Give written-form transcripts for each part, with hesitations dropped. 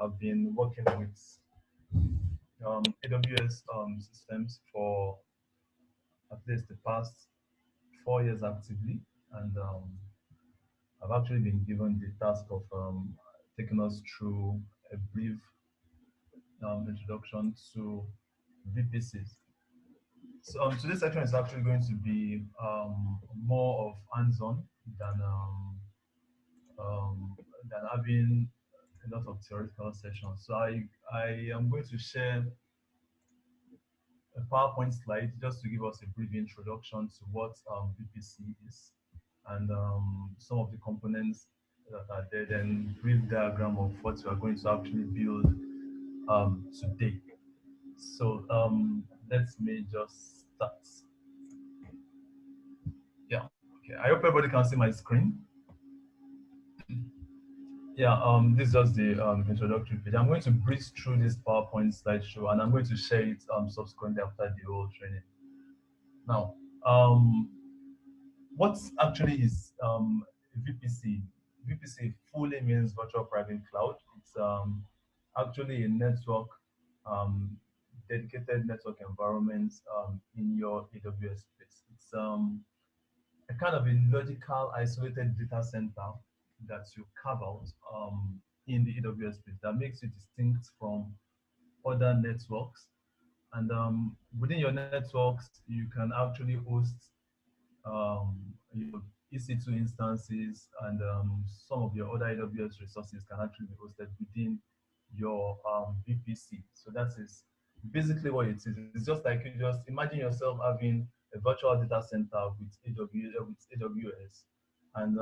I've been working with AWS systems for at least the past 4 years actively, and I've actually been given the task of taking us through a brief introduction to VPCs. So today's section is actually going to be more of hands-on than having a lot of theoretical sessions. So I am going to share a PowerPoint slide just to give us a brief introduction to what VPC is and some of the components that are there, then brief diagram of what we are going to actually build today. So let me just start. Yeah, okay. I hope everybody can see my screen. Yeah, this is just the introductory page. I'm going to breeze through this PowerPoint slideshow and I'm going to share it subsequently after the whole training. Now, what actually is VPC? VPC fully means Virtual Private Cloud. It's actually a network, dedicated network environment in your AWS space. It's a kind of a logical, isolated data center that you carve out in the AWS space that makes you distinct from other networks. And within your networks, you can actually host your EC2 instances, and some of your other AWS resources can actually be hosted within your VPC. So that is basically what it is. It's just like you just imagine yourself having a virtual data center with AWS, and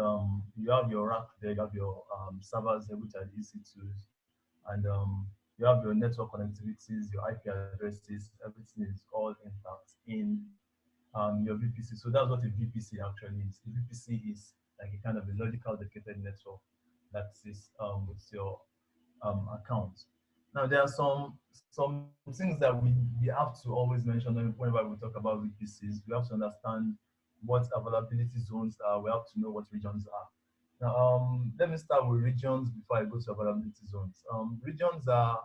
you have your rack there, you have your servers there, which are the EC2s, and you have your network connectivities, your IP addresses, everything is all intact in your VPC. So that's what a VPC actually is. A VPC is like a kind of a logical dedicated network that is with your account. Now there are some things that we have to always mention whenever we talk about VPCs. We have to understand what availability zones are. We have to know what regions are. Now let me start with regions before I go to availability zones. Regions are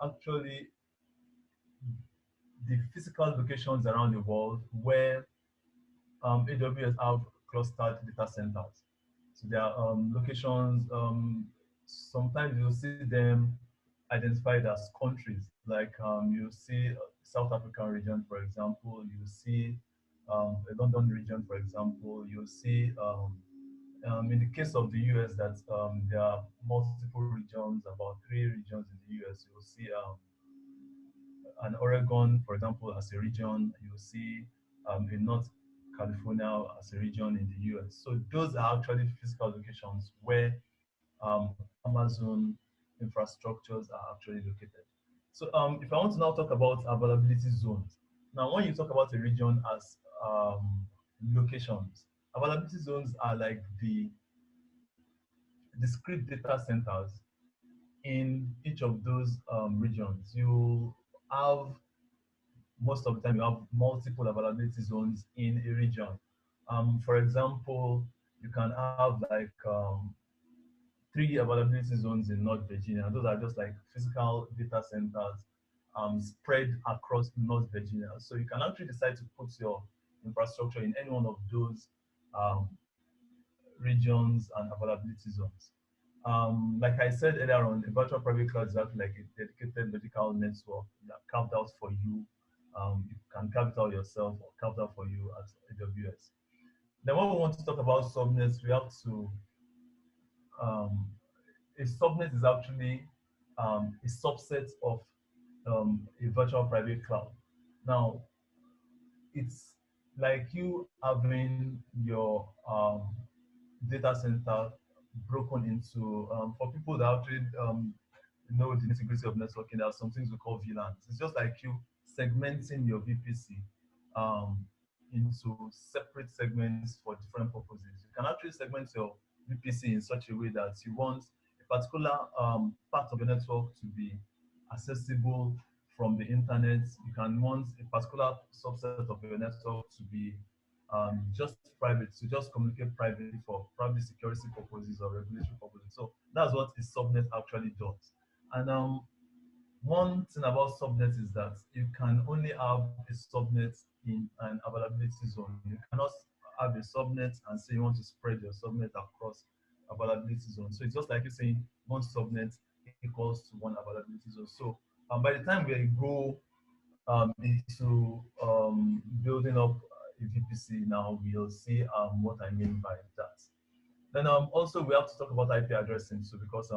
actually the physical locations around the world where AWS have clustered data centers. So there are locations, sometimes you'll see them identified as countries, like you see South African region, for example, you see a London region, for example, you see in the case of the US that there are multiple regions, about 3 regions in the US. You'll see an Oregon, for example, as a region. You'll see in North California as a region in the US. So those are actually physical locations where Amazon infrastructures are actually located. So if I want to now talk about availability zones, now when you talk about a region as locations, availability zones are like the discrete data centers in each of those regions. You have most of the time you have multiple availability zones in a region. For example, you can have like 3 availability zones in North Virginia. Those are just like physical data centers spread across North Virginia. So you can actually decide to put your infrastructure in any one of those regions and availability zones. Like I said earlier on, the virtual private cloud is actually like a dedicated logical network that carved out for you. You can carve it out yourself or carved out for you at AWS. Then when we want to talk about subnets, we have to, a subnet is actually a subset of a virtual private cloud. Now, it's like you having your data center broken into, for people that actually know the nitty-gritty of networking, there are some things we call VLANs. It's just like you segmenting your VPC into separate segments for different purposes. You can actually segment your VPC in such a way that you want a particular part of your network to be accessible from the internet. You can want a particular subset of your network to be just private, to just communicate privately for probably security purposes or regulatory purposes. So that's what a subnet actually does. And one thing about subnet is that you can only have a subnet in an availability zone. You cannot have a subnet and say you want to spread your subnet across availability zone. So it's just like you saying one subnet equals to one availability zone. So by the time we go into building up a VPC now, we'll see what I mean by that. Then also we have to talk about IP addressing too, because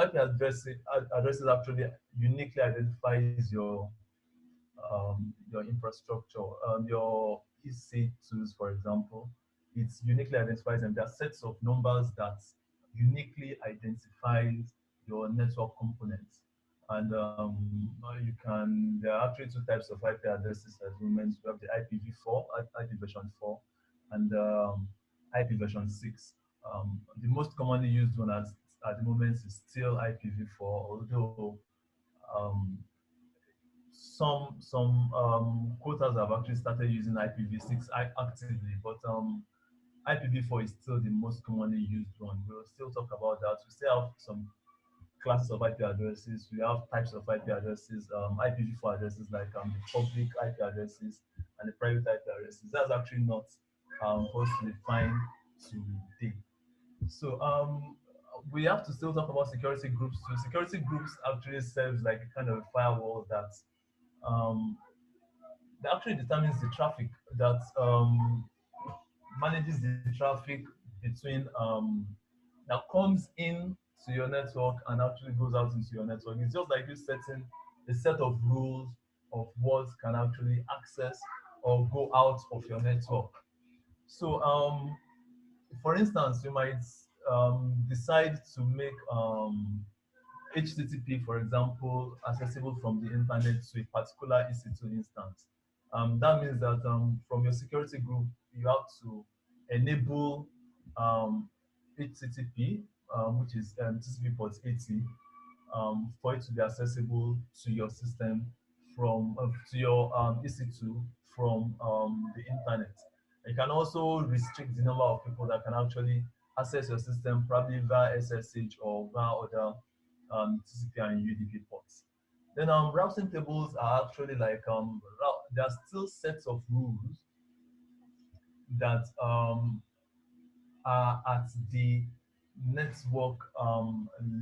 IP addresses actually uniquely identifies your infrastructure, your EC2s, for example. It uniquely identifies them. There are sets of numbers that uniquely identifies your network components. And there are actually two types of IP addresses at the moment. We have the IPv4, IP version 4, and IP version 6. The most commonly used one at the moment is still IPv4, although um, some quotas have actually started using IPv6 actively, but IPv4 is still the most commonly used one. We'll still talk about that. We still have some classes of IP addresses. We have types of IP addresses, IPv4 addresses like the public IP addresses and the private IP addresses. That's actually not for us to define today. So we have to still talk about security groups too. Security groups actually serves like a kind of a firewall um, that actually determines the traffic that manages the traffic between that comes in to your network and actually goes out into your network. It's just like you setting a set of rules of what can actually access or go out of your network. So for instance, you might decide to make HTTP, for example, accessible from the internet to a particular EC2 instance. That means that from your security group, you have to enable HTTP, which is TCP port 80, for it to be accessible to your system from to your EC2 from the internet. You can also restrict the number of people that can actually access your system, probably via SSH or via other TCP and UDP ports. Then routing tables are actually like there are still sets of rules that are at the network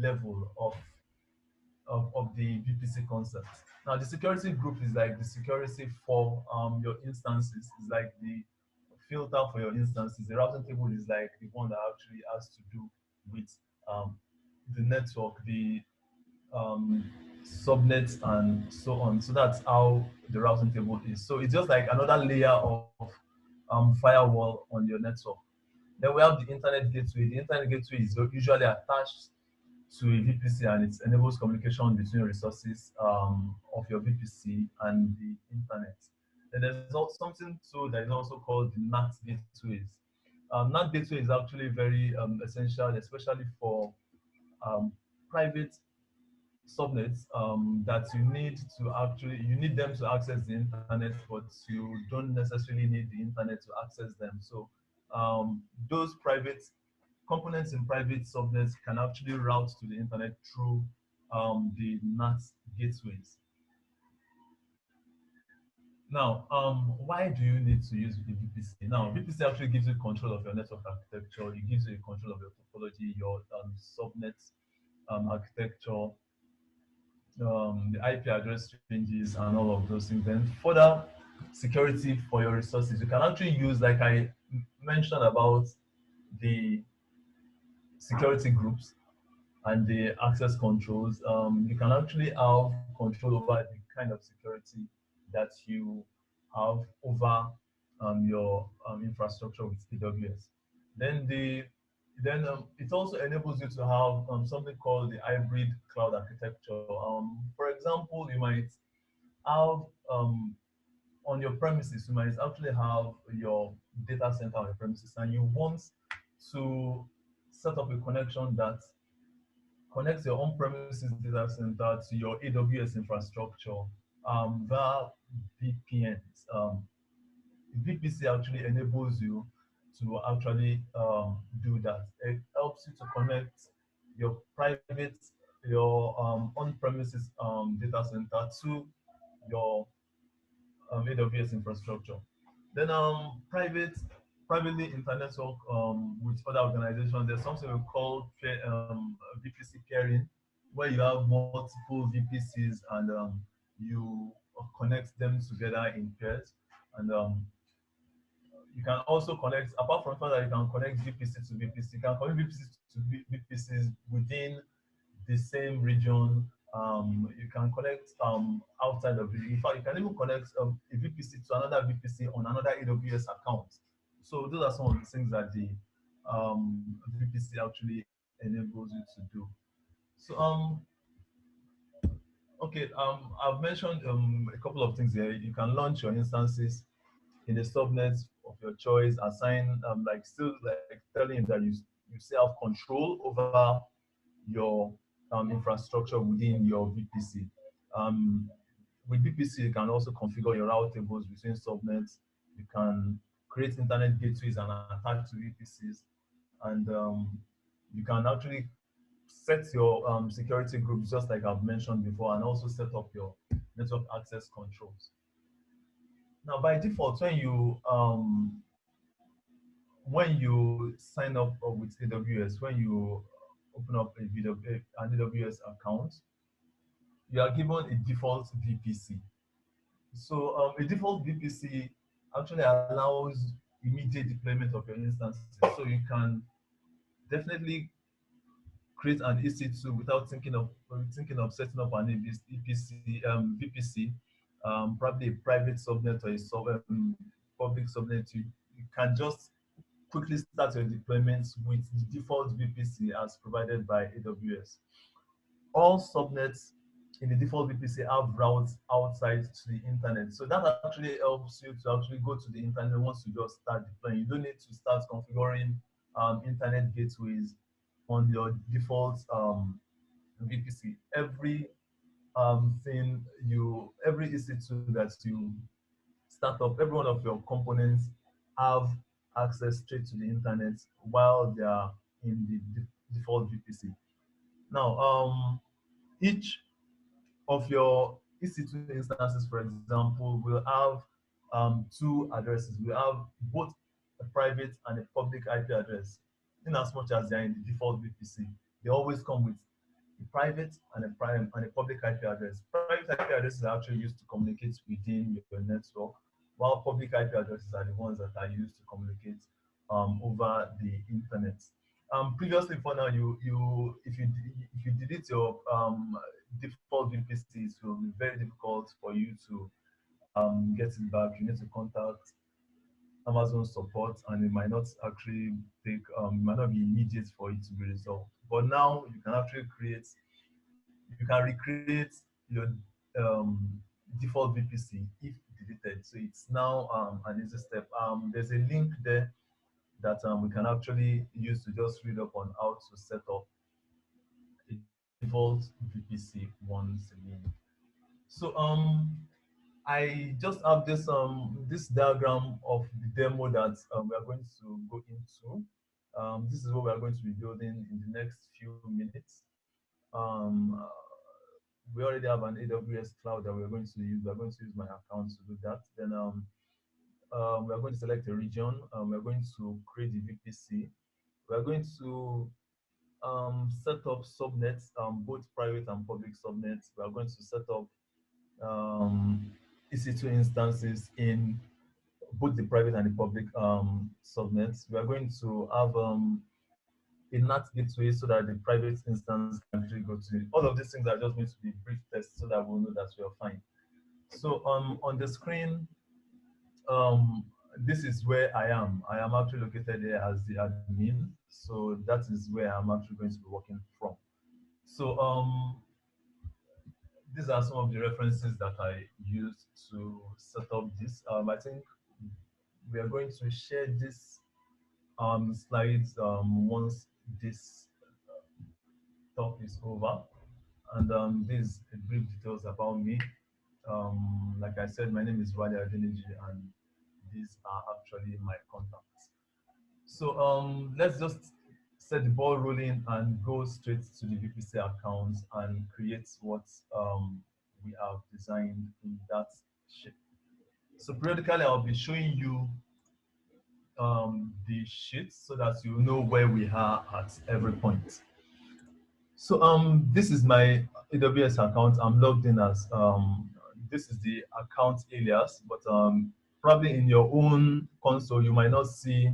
level of the VPC concept. Now, the security group is like the security for your instances, is like the filter for your instances. The routing table is like the one that actually has to do with the network, the subnets, and so on. So that's how the routing table is. So it's just like another layer of firewall on your network. Then we have the internet gateway. The internet gateway is usually attached to a VPC, and it enables communication between resources of your VPC and the internet. Then there's also something too that is also called the NAT gateways. NAT gateway is actually very essential, especially for private subnets that you need them to access the internet, but you don't necessarily need the internet to access them. So those private components in private subnets can actually route to the internet through the NAT gateways. Now, why do you need to use the VPC? Now, VPC actually gives you control of your network architecture. It gives you control of your topology, your subnet architecture, the IP address ranges, and all of those things. Then further security for your resources. You can actually use, like I mentioned about the security groups and the access controls. You can actually have control over the kind of security that you have over your infrastructure with AWS. Then it also enables you to have something called the hybrid cloud architecture. For example, you might have on your premises, you might actually have your data center on your premises, and you want to set up a connection that connects your on-premises data center to your AWS infrastructure via VPNs. VPC actually enables you to actually do that. It helps you to connect your private, your on-premises data center to your AWS infrastructure. Then privately internet network with other organizations. There's something we call VPC pairing, where you have multiple VPCs and you connect them together in pairs. And you can also connect, apart from the fact that you can connect VPC to VPC, you can connect VPC to VPCs within the same region. You can connect outside of it. In fact, you can even connect a VPC to another VPC on another AWS account. So those are some of the things that the VPC actually enables you to do. So okay, I've mentioned a couple of things here. You can launch your instances in the subnets of your choice, assign like still like telling that you still have control over your infrastructure within your VPC. Um, with VPC, you can also configure your route tables between subnets. You can create internet gateways and attach to VPCs, and you can actually set your security groups just like I've mentioned before, and also set up your network access controls. Now, by default, when you sign up with AWS, when you open up an AWS account, you are given a default VPC. So a default VPC actually allows immediate deployment of your instances. So you can definitely create an EC2 without thinking of setting up an VPC, probably a private subnet or public subnet. You can just quickly start your deployments with the default VPC as provided by AWS. All subnets in the default VPC have routes outside to the internet. So that actually helps you to actually go to the internet once you just start deploying. You don't need to start configuring internet gateways on your default VPC. Every EC2 that you start up, every one of your components have access straight to the internet while they are in the default VPC. Now, each of your EC2 instances, for example, will have two addresses. We have both a private and a public IP address. In as much as they're in the default VPC, they always come with a private and a public IP address. Private IP addresses are actually used to communicate within your network, while public IP addresses are the ones that are used to communicate over the internet. Previously, for now, if you delete your default VPCs, it will be very difficult for you to get it back. You need to contact Amazon support, and it might not actually it might not be immediate for it to be resolved. But now you can actually you can recreate your default VPC if deleted. So it's now an easy step. There's a link there that we can actually use to just read up on how to set up a default VPC once again. So I just have this diagram of the demo that we are going to go into. This is what we are going to be building in the next few minutes. Um, uh, we already have an AWS cloud that we are going to use. We are going to use my account to do that. Then we are going to select a region. We are going to create the VPC. We are going to set up subnets, both private and public subnets. We are going to set up EC2 instances in both the private and the public subnets. We are going to have a NAT gateway so that the private instance can actually go to it. All of these things are just going to be brief tests so that we'll know that we are fine. So on the screen, um, this is where I am. I am actually located here as the admin. So that is where I'm actually going to be working from. So these are some of the references that I used to set up this. I think we are going to share this slides once this talk is over. And these brief details about me. Like I said, my name is Wale Adeniji, and these are actually my contacts. So let's just set the ball rolling and go straight to the VPC accounts and create what we have designed in that sheet. So periodically, I'll be showing you the sheet so that you know where we are at every point. So this is my AWS account. I'm logged in as this is the account alias, but probably in your own console you might not see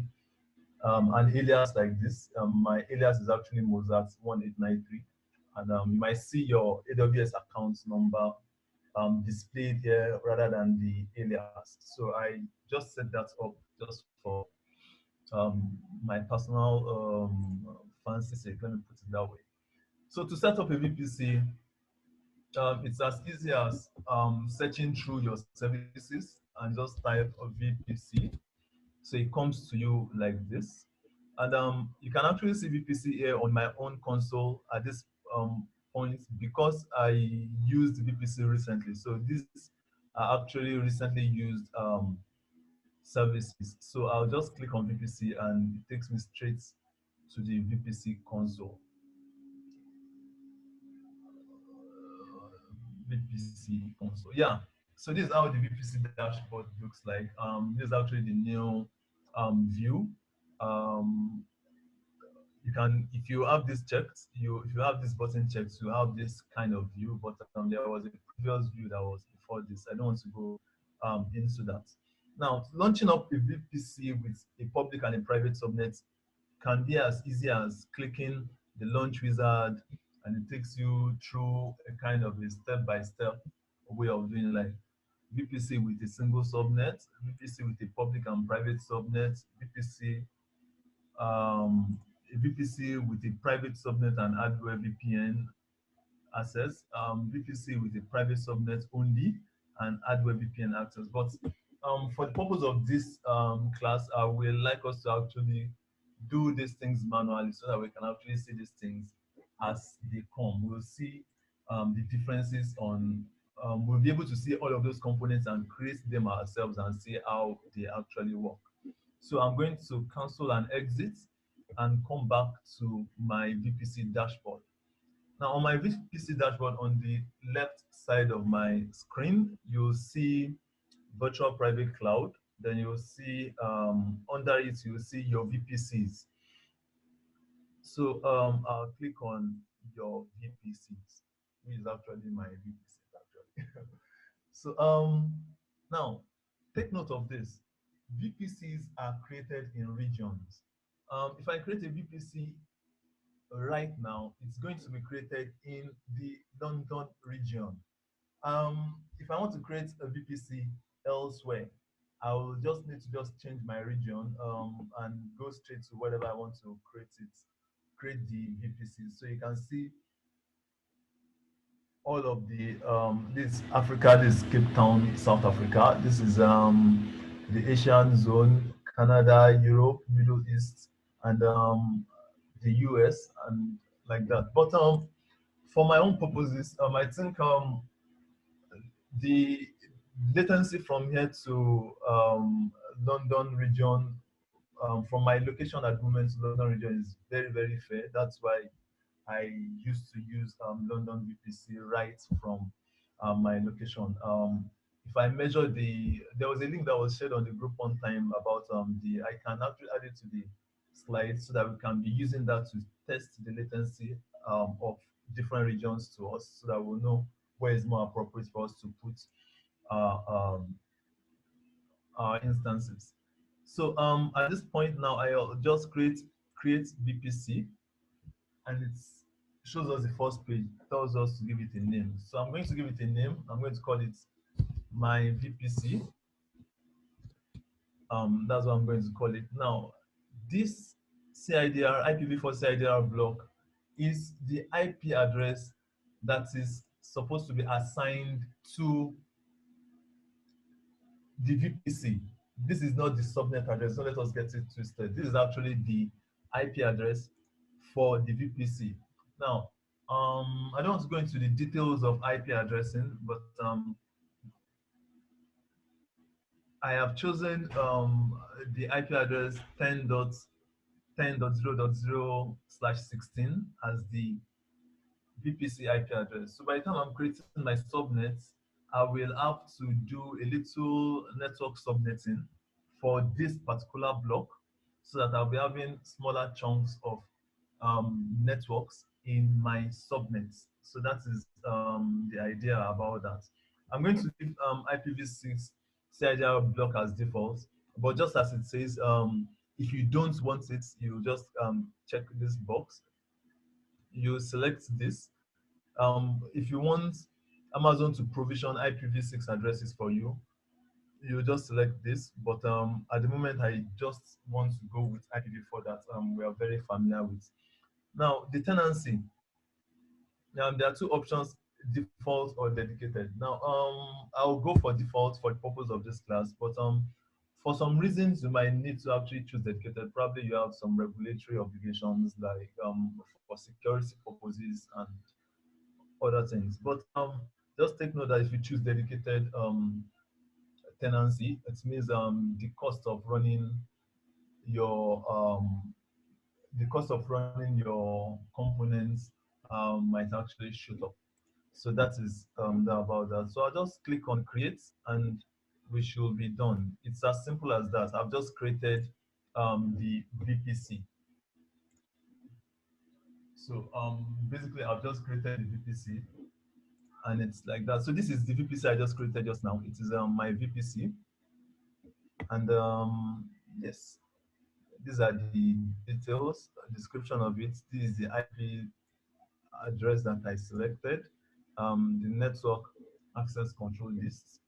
an alias like this. My alias is actually Mozart 1893, and you might see your AWS account number displayed here rather than the alias. So I just set that up just for my personal fancy sake. Let me put it that way. So to set up a VPC, it's as easy as searching through your services and just type a VPC. So it comes to you like this. And you can actually see VPC here on my own console at this point because I used VPC recently. So these are actually recently used services. So I'll just click on VPC and it takes me straight to the VPC console. VPC console. Yeah. So this is how the VPC dashboard looks like. This is actually the new view. Um, you can, if you have this checked, if you have this button checked, you have this kind of view. But there was a previous view that was before this. I don't want to go into that. Now, launching up a VPC with a public and a private subnet can be as easy as clicking the launch wizard, and it takes you through a kind of a step-by-step way of doing like VPC with a single subnet, VPC with a public and private subnet, um, VPC with a private subnet and hardware VPN access, VPC with a private subnet only, and hardware VPN access. But for the purpose of this class, I will like us to actually do these things manually so that we can actually see these things as they come. We'll see the differences on, we'll be able to see all of those components and create them ourselves and see how they actually work. So I'm going to cancel and exit and come back to my VPC dashboard. Now on my VPC dashboard on the left side of my screen, you'll see virtual private cloud. Then you'll see under it, you'll see your VPCs. So I'll click on your VPCs, which is actually my VPCs actually. So now take note of this. VPCs are created in regions. If I create a VPC right now, it's going to be created in the London region. If I want to create a VPC elsewhere, I will just need to just change my region and go straight to whatever I want to create the VPC. So you can see all of the this Africa, this Cape Town, South Africa. This is the Asian zone, Canada, Europe, Middle East, and the US, and like that. But for my own purposes, I think the latency from here to London region, from my location at the moment to London region is very, very fair. That's why I used to use London VPC right from my location. If I measure there was a link that was shared on the group one time about I can actually add it to the slide so that we can be using that to test the latency of different regions to us so that we'll know where is more appropriate for us to put our, our instances. So at this point now, I'll just create VPC, and it shows us the first page, tells us to give it a name. So I'm going to give it a name. I'm going to call it my VPC. That's what I'm going to call it. Now, this CIDR, IPv4 CIDR block is the IP address that is supposed to be assigned to the VPC. This is not the subnet address, so let us get it twisted. This is actually the IP address for the VPC. Now, I don't want to go into the details of IP addressing, but I have chosen the IP address 10.10.0.0/16 as the VPC IP address. So by the time I'm creating my subnets, I will have to do a little network subnetting for this particular block so that I'll be having smaller chunks of networks in my subnets. So that is the idea about that. I'm going to leave IPv6 CIDR block as default, but just as it says, if you don't want it, you just check this box. You select this. If you want Amazon to provision IPv6 addresses for you, you just select this. But at the moment, I just want to go with IPv4 that we are very familiar with. Now, the tenancy. There are two options: default or dedicated. Now, I'll go for default for the purpose of this class, but for some reasons, you might need to actually choose dedicated. Probably you have some regulatory obligations like for security purposes and other things. But just take note that if you choose dedicated tenancy, it means the cost of running your components might actually shoot up. So that is about that. So I'll just click on create and we should be done. It's as simple as that. I've just created the VPC. So basically I've just created the VPC and it's like that. So this is the VPC I just created just now. It is my VPC, and yes, these are the details, description of it. This is the IP address that I selected, the network access control list,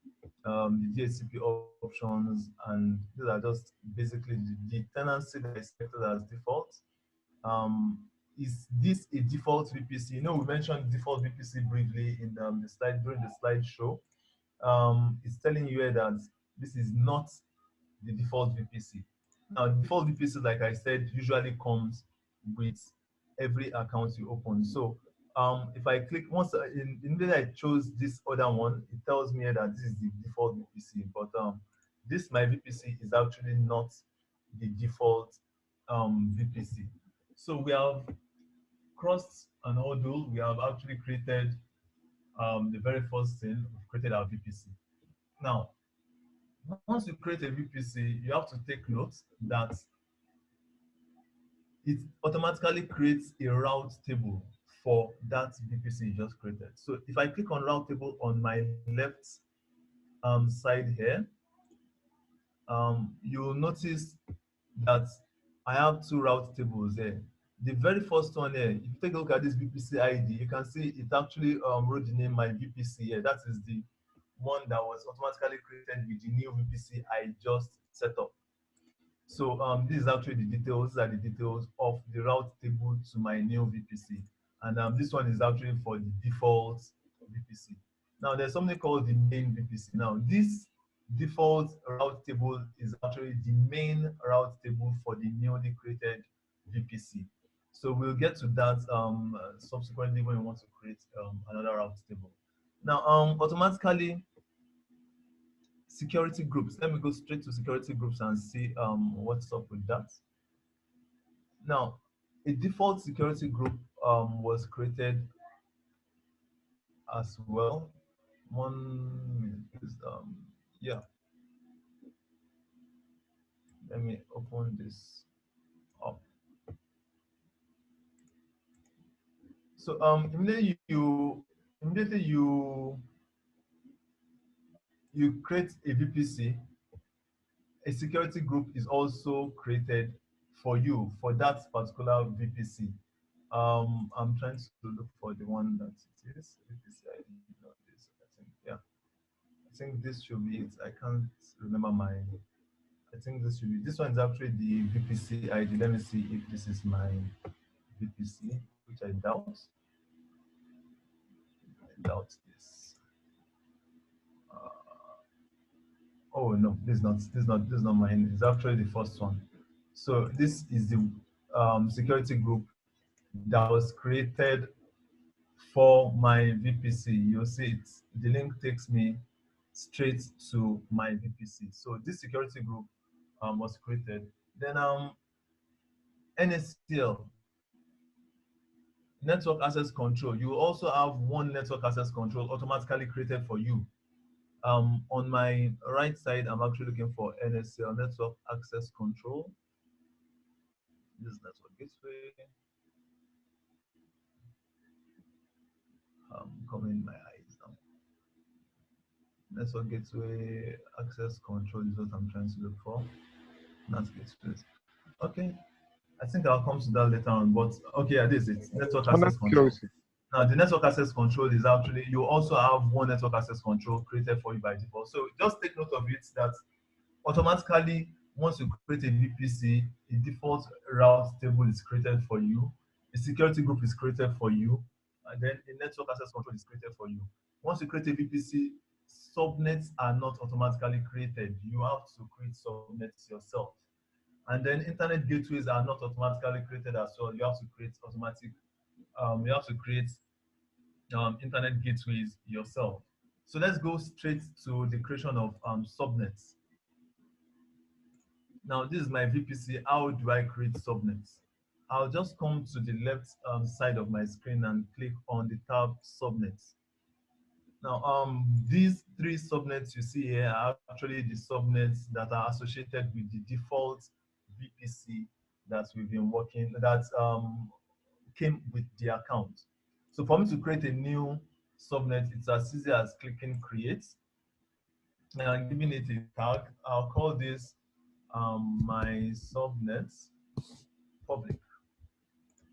the DHCP options, and these are just basically the tenancy that I selected as default. Is this a default VPC? You know, we mentioned default VPC briefly in the slide during the slideshow. It's telling you here that this is not the default VPC. Now, default VPC, like I said, usually comes with every account you open. So if I click once in I chose this other one, it tells me that this is the default VPC. But this my VPC is actually not the default VPC. So we have crossed an hurdle. We have actually created the very first thing. We've created our VPC. Now, once you create a VPC, you have to take note that it automatically creates a route table for that VPC you just created. So if I click on route table on my left side here, you'll notice that I have two route tables there. The very first one here, if you take a look at this VPC ID, you can see it actually wrote the name my VPC here. That is the one that was automatically created with the new VPC I just set up. So this is actually the details. These are the details of the route table to my new VPC. And this one is actually for the default VPC. Now there's something called the main VPC. Now this default route table is actually the main route table for the newly created VPC. So we'll get to that subsequently when we want to create another route table. Now automatically security groups. Let me go straight to security groups and see what's up with that. Now, a default security group was created as well. 1 minute, please. Yeah. Let me open this up. So immediately you create a VPC, a security group is also created for you for that particular VPC. I'm trying to look for the one that it is. VPC ID, not this. I think, yeah. I think this should be it. I can't remember my. I think this should be. This one is actually the VPC ID. Let me see if this is my VPC, which I doubt. I doubt this. Oh no, this is not mine. It's actually the first one. So this is the security group that was created for my VPC. You'll see it. The link takes me straight to my VPC. So this security group was created. Then NACL, network access control. You also have one network access control automatically created for you. On my right side, I'm actually looking for NACL, network access control. This network gateway. Coming my eyes now. Network gateway access control is what I'm trying to look for. Not gateway. Okay. I think I'll come to that later on, but okay, yeah, this is it. Network Under access control. security. Now, the network access control is actually, you also have one network access control created for you by default. So just take note of it that automatically, once you create a VPC, a default route table is created for you, a security group is created for you, and then a network access control is created for you. Once you create a VPC, subnets are not automatically created. You have to create subnets yourself. And then internet gateways are not automatically created as well. You have to create automatic, you have to create internet gateways yourself. So let's go straight to the creation of subnets. Now, this is my VPC. How do I create subnets? I'll just come to the left side of my screen and click on the tab subnets. Now, these three subnets you see here are actually the subnets that are associated with the default VPC that we've been working, that came with the account. So for me to create a new subnet, it's as easy as clicking create and giving it a tag. I'll call this my subnet public.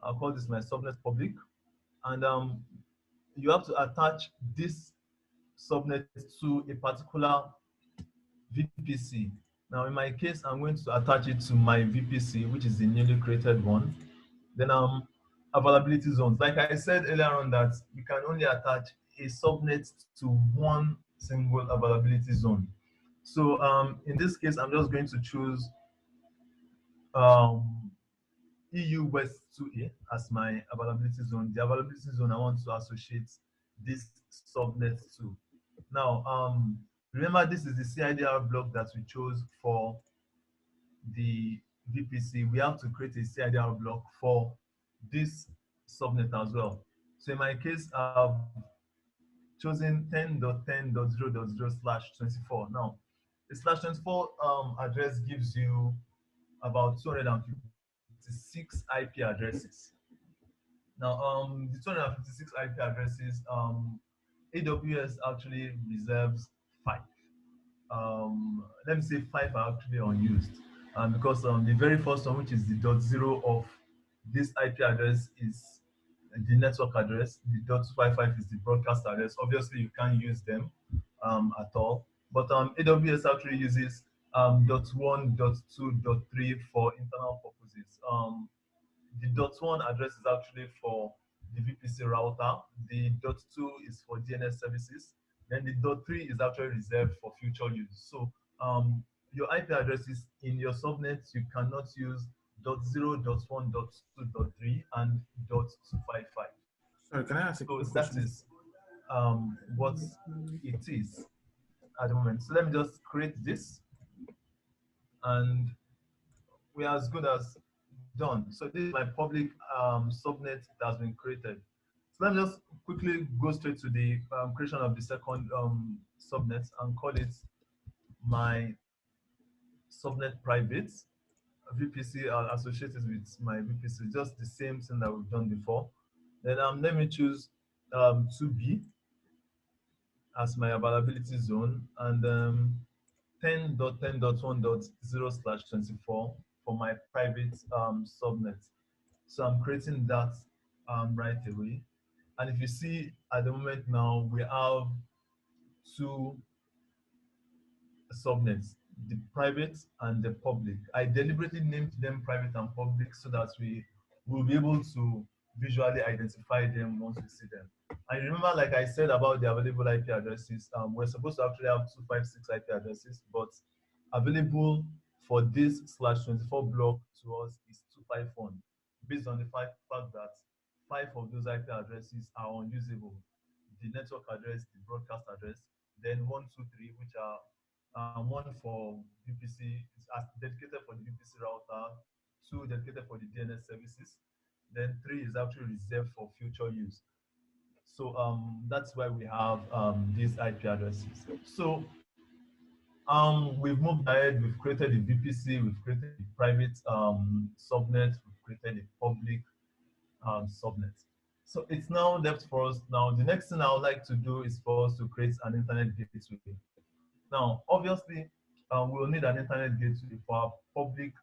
I'll call this my subnet public. And you have to attach this subnet to a particular VPC. Now, in my case, I'm going to attach it to my VPC, which is the newly created one. Then availability zones. Like I said earlier on, that you can only attach a subnet to one single availability zone. So in this case, I'm just going to choose um, EU West 2A as my availability zone. The availability zone I want to associate this subnet to. Now, remember, this is the CIDR block that we chose for the VPC. We have to create a CIDR block for this subnet as well. So in my case, I've chosen 10.10.0.0/24. Now, the /24 address gives you about 256 IP addresses. Now, the 256 IP addresses, AWS actually reserves 5. Let me say 5 are actually unused, because the very first one, which is the .0 of this IP address, is the network address. The .55 is the broadcast address. Obviously, you can't use them at all. But AWS actually uses .1, .2, .3 for internal purposes. The .1 address is actually for the VPC router. The .2 is for DNS services. Then the .3 is actually reserved for future use. So your IP addresses in your subnets, you cannot use .0, .1, .2, .3, and .255. Sorry, can I ask a So quick that question? is what it is at the moment. So let me just create this, and we are as good as done. So this is my public subnet that has been created. So let me just quickly go straight to the creation of the second subnet and call it my subnet private. VPC associated with my VPC, just the same thing that we've done before. Then let me choose 2B as my availability zone, and 10.10.1.0/24 for my private subnet. So I'm creating that right away. And if you see at the moment now, we have two subnets, the private and the public. I deliberately named them private and public so that we will be able to visually identify them once we see them. And remember, like I said about the available IP addresses, we're supposed to actually have 256 IP addresses, but available for this /24 block to us is 251, based on the fact that 5 of those IP addresses are unusable: the network address, the broadcast address, then 123, which are one for VPC, is dedicated for the VPC router, two dedicated for the DNS services, then three is actually reserved for future use. So that's why we have these IP addresses. So we've moved ahead. We've created a VPC. We've created a private subnet. We've created a public subnet. So it's now left for us. Now the next thing I would like to do is for us to create an internet gateway. Now, obviously, we'll need an internet gateway for our public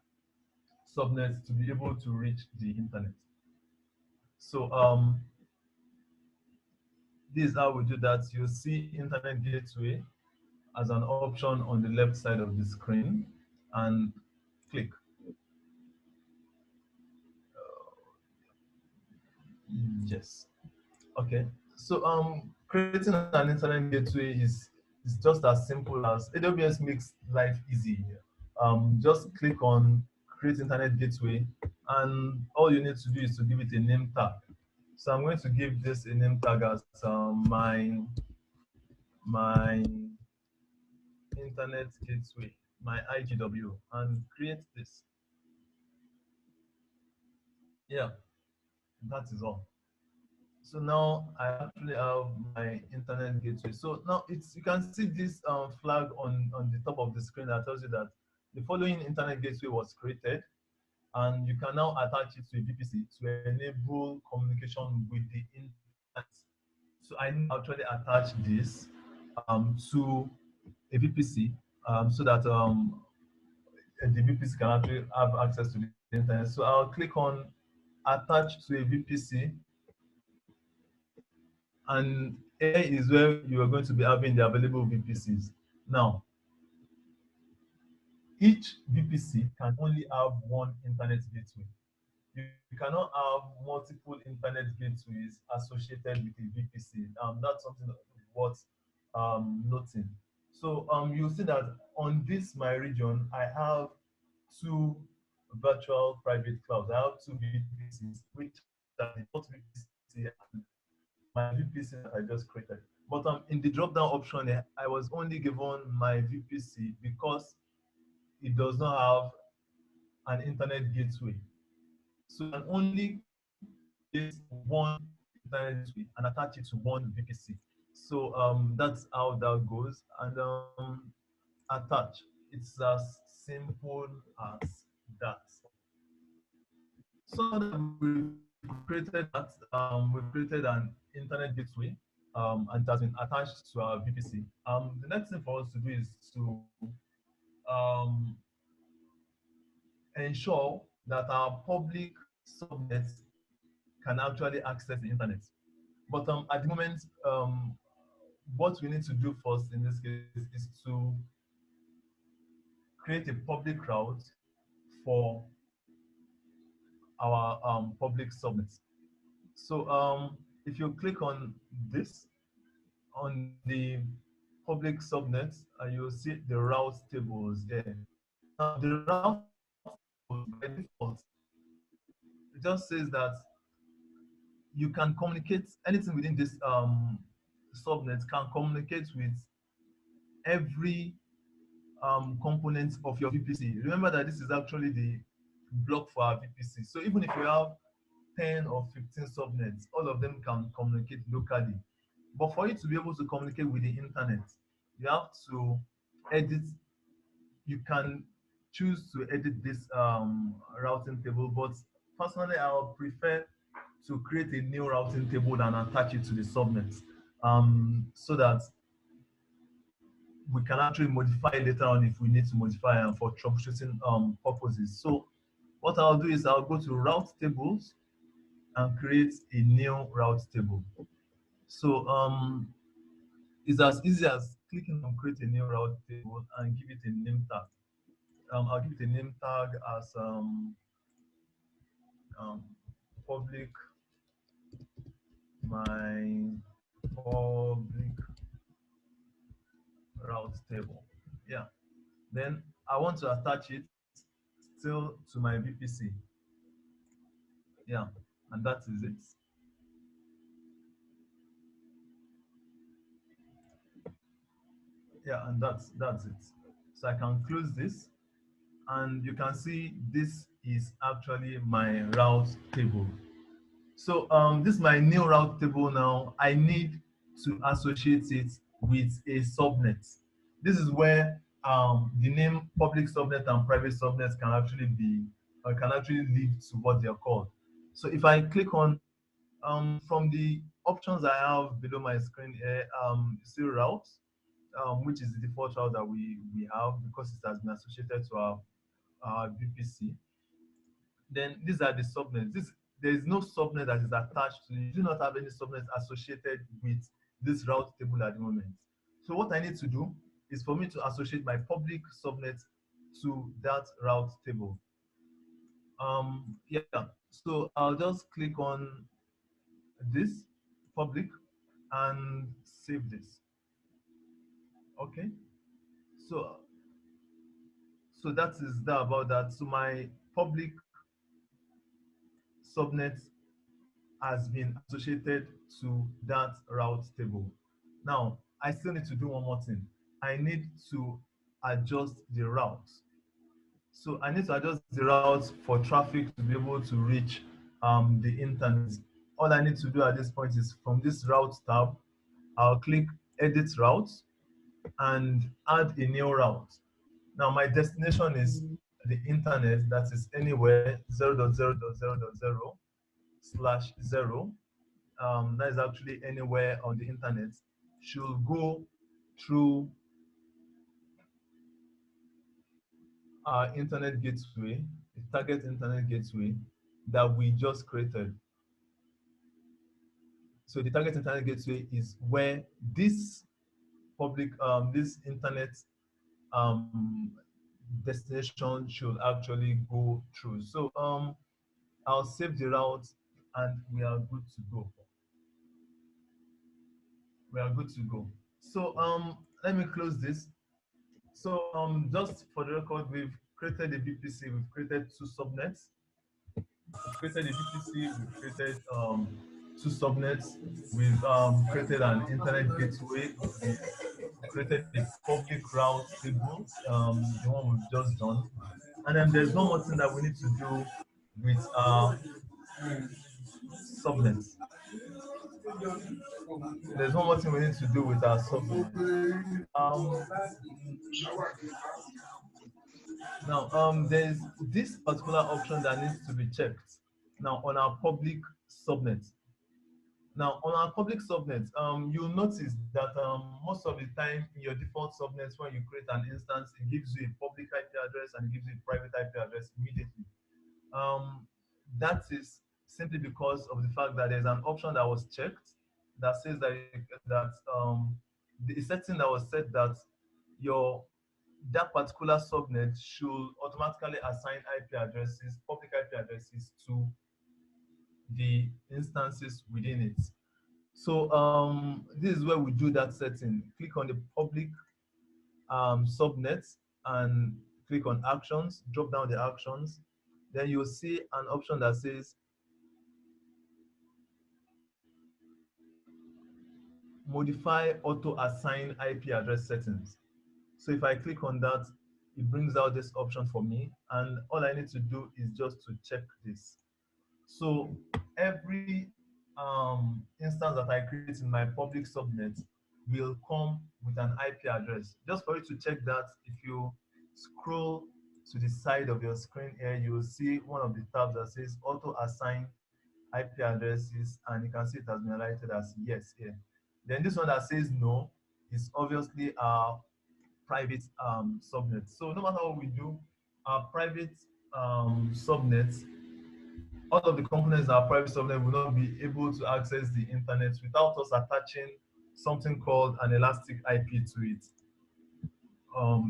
subnets to be able to reach the internet. So this is how we do that. You see internet gateway as an option on the left side of the screen, and click. Yes. Okay. So creating an internet gateway is just as simple as AWS makes life easy. Just click on create internet gateway, and all you need to do is to give it a name tag. So I'm going to give this a name tag as my internet gateway, my IGW, and create this. Yeah, that is all. So now I actually have my internet gateway. So now it's, you can see this flag on the top of the screen that tells you that the following internet gateway was created, and you can now attach it to a VPC to enable communication with the internet. So I actually attach this to a VPC so that the VPC can actually have access to the internet. So I'll click on attach to a VPC, and here is where you are going to be having the available VPCs. Now, each VPC can only have one internet gateway. You cannot have multiple internet gateways associated with a VPC. That's something worth noting. So you'll see that on this my region, I have two virtual private clouds. I have two VPCs, which are the default VPC and my VPC that I just created. But in the drop-down option, I was only given my VPC because it does not have an internet gateway. So I can only get one internet gateway and attach it to one VPC. So that's how that goes. And attach. It's as simple as that. So that we've created that, we've created an internet gateway, and it has been attached to our VPC. The next thing for us to do is to um, ensure that our public subnets can actually access the internet. But at the moment, what we need to do first in this case is to create a public route for our public subnets. So if you click on this, on the public subnets, you'll see the route tables there. Now, the route tables by default, it just says that you can communicate, anything within this subnet can communicate with every component of your VPC. Remember that this is actually the block for our VPC. So even if you have 10 or 15 subnets, all of them can communicate locally. But for you to be able to communicate with the internet, you have to edit. You can choose to edit this routing table, but personally, I'll prefer to create a new routing table and attach it to the subnet, so that we can actually modify later on if we need to modify them for troubleshooting purposes. So what I'll do is I'll go to route tables and create a new route table. So it's as easy as clicking on create a new route table and give it a name tag. I'll give it a name tag as um, public, my public route table. Yeah. Then I want to attach it still to my VPC. Yeah, and that is it. Yeah, and that's it. So I can close this, and you can see this is actually my route table. So this is my new route table now. I need to associate it with a subnet. This is where the name public subnet and private subnet can actually be, or can actually lead to what they're called. So if I click on from the options I have below my screen here, you see route, which is the default route that we have because it has been associated to our VPC. Then these are the subnets. There is no subnet that is attached to it. You do not have any subnet associated with this route table at the moment. So what I need to do is for me to associate my public subnet to that route table. Yeah, so I'll just click on this public and save this. Okay, so that is that about that. So my public subnet has been associated to that route table. Now, I still need to do one more thing. I need to adjust the route. So I need to adjust the route for traffic to be able to reach the internet. All I need to do at this point is from this route tab, I'll click edit route and add a new route. Now my destination is the internet, that is anywhere 0.0.0.0 slash 0. That is actually anywhere on the internet, should go through our internet gateway, the target internet gateway that we just created. So the target internet gateway is where this public, this internet um, destination should actually go through. So I'll save the route and we are good to go. We are good to go. So let me close this. So just for the record, we've created a VPC, we've created two subnets. We've created a VPC, we've created two subnets, we've created an internet gateway, we've created a public route table, the one we've just done. And then there's one more thing that we need to do with subnets. There's one more thing we need to do with our subnets. Now, there's this particular option that needs to be checked. Now, on our public subnet. Now, on our public subnet, you'll notice that most of the time in your default subnets, when you create an instance, it gives you a public IP address and it gives you a private IP address immediately. That is simply because of the fact that there's an option that was checked that says that the setting that was set that your that particular subnet should automatically assign IP addresses, public IP addresses to the instances within it. So this is where we do that setting. Click on the public subnet and click on actions, drop down the actions. Then you'll see an option that says modify auto assign IP address settings. So if I click on that, it brings out this option for me. And all I need to do is just to check this. So every instance that I create in my public subnet will come with an IP address. Just for you to check that, if you scroll to the side of your screen here, you will see one of the tabs that says auto assign IP addresses, and you can see it has been highlighted as yes here. Then this one that says no is obviously our private subnet. So no matter what we do, our private subnets, all of the components in our private subnet will not be able to access the internet without us attaching something called an elastic IP to it.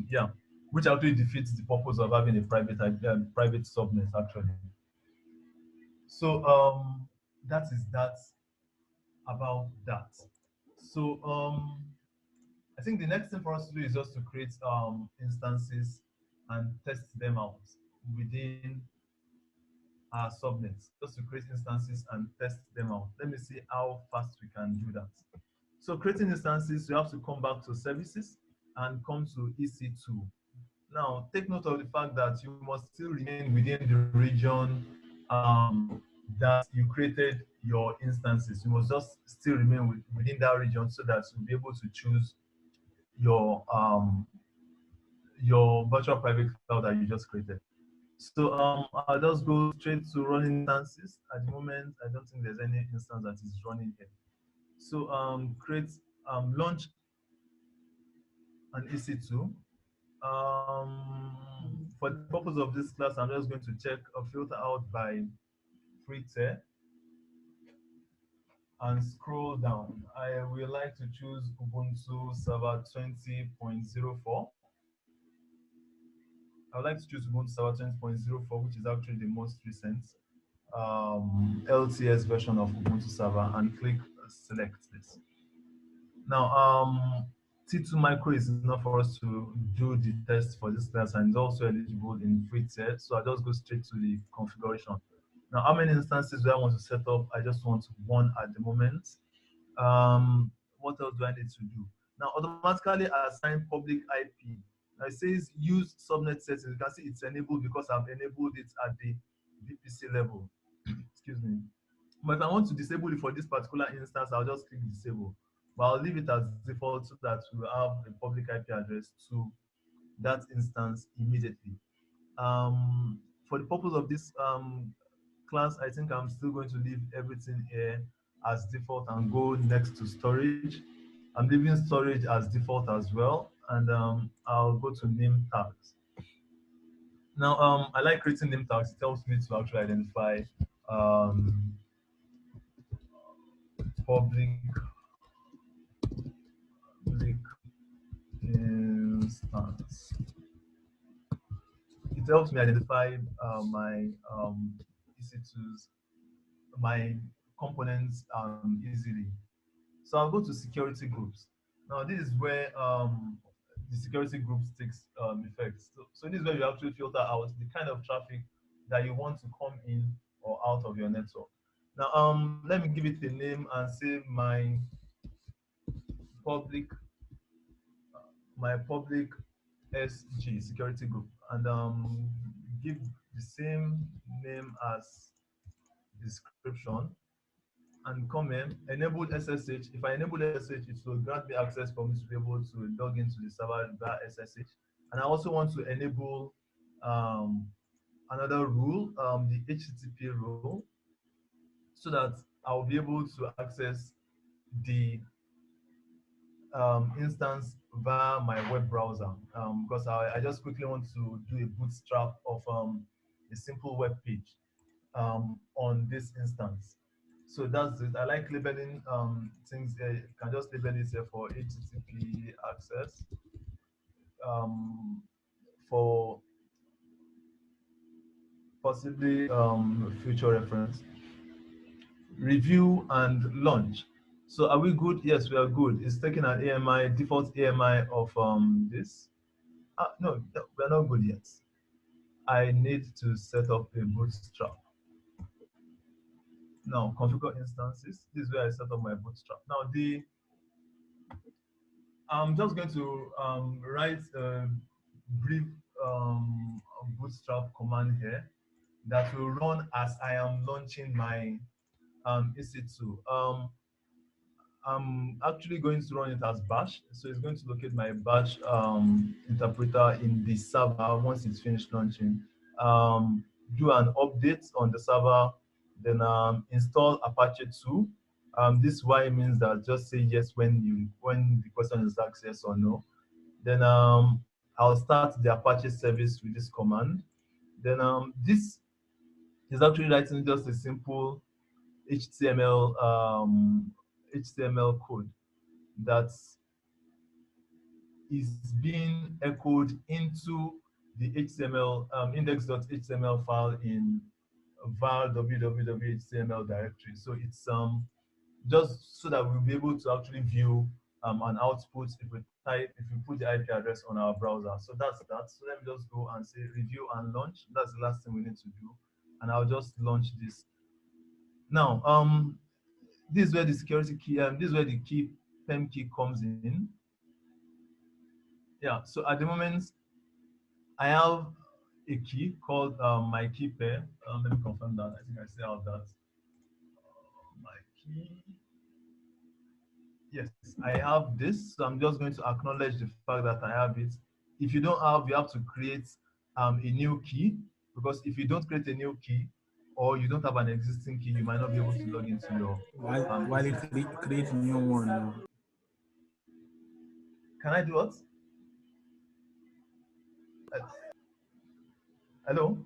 Yeah, which actually defeats the purpose of having a private subnet actually. So that is that about that. So I think the next thing for us to do is just to create instances and test them out within our subnets, just to create instances and test them out. Let me see how fast we can do that. So creating instances, you have to come back to services. and come to EC2. Now, take note of the fact that you must still remain within the region that you created your instances. You must just still remain within that region so that you'll be able to choose your virtual private cloud that you just created. So I'll just go straight to running instances. At the moment, I don't think there's any instance that is running here. So create launch an EC2. For the purpose of this class, I'm just going to check a filter out by free tier and scroll down. I will like to choose Ubuntu Server 20.04. I would like to choose Ubuntu Server 20.04, which is actually the most recent LTS version of Ubuntu Server, and click select this. Now, T2 Micro is enough for us to do the test for this class, and it's also eligible in free tier. So I just go straight to the configuration. Now, how many instances do I want to set up? I just want one at the moment. What else do I need to do? Now, automatically assign public IP. Now, it says use subnet settings. You can see it's enabled because I've enabled it at the VPC level. Excuse me. But if I want to disable it for this particular instance, I'll just click disable. But I'll leave it as default so that we have a public IP address to that instance immediately. For the purpose of this class, I think I'm still going to leave everything here as default and go next to storage. I'm leaving storage as default as well, and I'll go to name tags. Now, I like creating name tags. It helps me to actually identify public instance. It helps me identify my EC2s, my components easily. So I'll go to security groups. Now this is where the security groups takes effect. So this is where you actually filter out the kind of traffic that you want to come in or out of your network. Now let me give it a name and say public public SG security group, and give the same name as description, and comment enabled SSH. If I enable SSH, it will grant me access for me to be able to log into the server via SSH. And I also want to enable another rule, the HTTP rule, so that I'll be able to access the instance via my web browser, because I just quickly want to do a bootstrap of a simple web page on this instance. So that's it. I like labeling things. You can just label this here for HTTP access, for possibly future reference. Review and launch. So are we good? Yes, we are good. It's taking an AMI, default AMI of this. No, we're not good yet. I need to set up a bootstrap. Now, configure instances. This is where I set up my bootstrap. Now, I'm just going to write a brief bootstrap command here that will run as I am launching my EC2. I'm actually going to run it as bash. So it's going to locate my bash interpreter in the server once it's finished launching. Do an update on the server, then install Apache 2. This Y means that just say yes when the question is asked yes or no. Then I'll start the Apache service with this command. Then this is actually writing just a simple HTML HTML code that is being echoed into the HTML index.html file in var www.html directory. So it's just so that we'll be able to actually view an output if we put the IP address on our browser. So that's that. So let me just go and say review and launch. That's the last thing we need to do. And I'll just launch this. Now, this is where the security key, this is where the PEM key comes in. Yeah, so at the moment, I have a key called my key pair. Let me confirm that. I think I still have that. My key. Yes, I have this. So I'm just going to acknowledge the fact that I have it. If you don't have, you have to create a new key, because if you don't create a new key or you don't have an existing key, you might not be able to log into your While it create new one. Can I do what? Uh, Hello.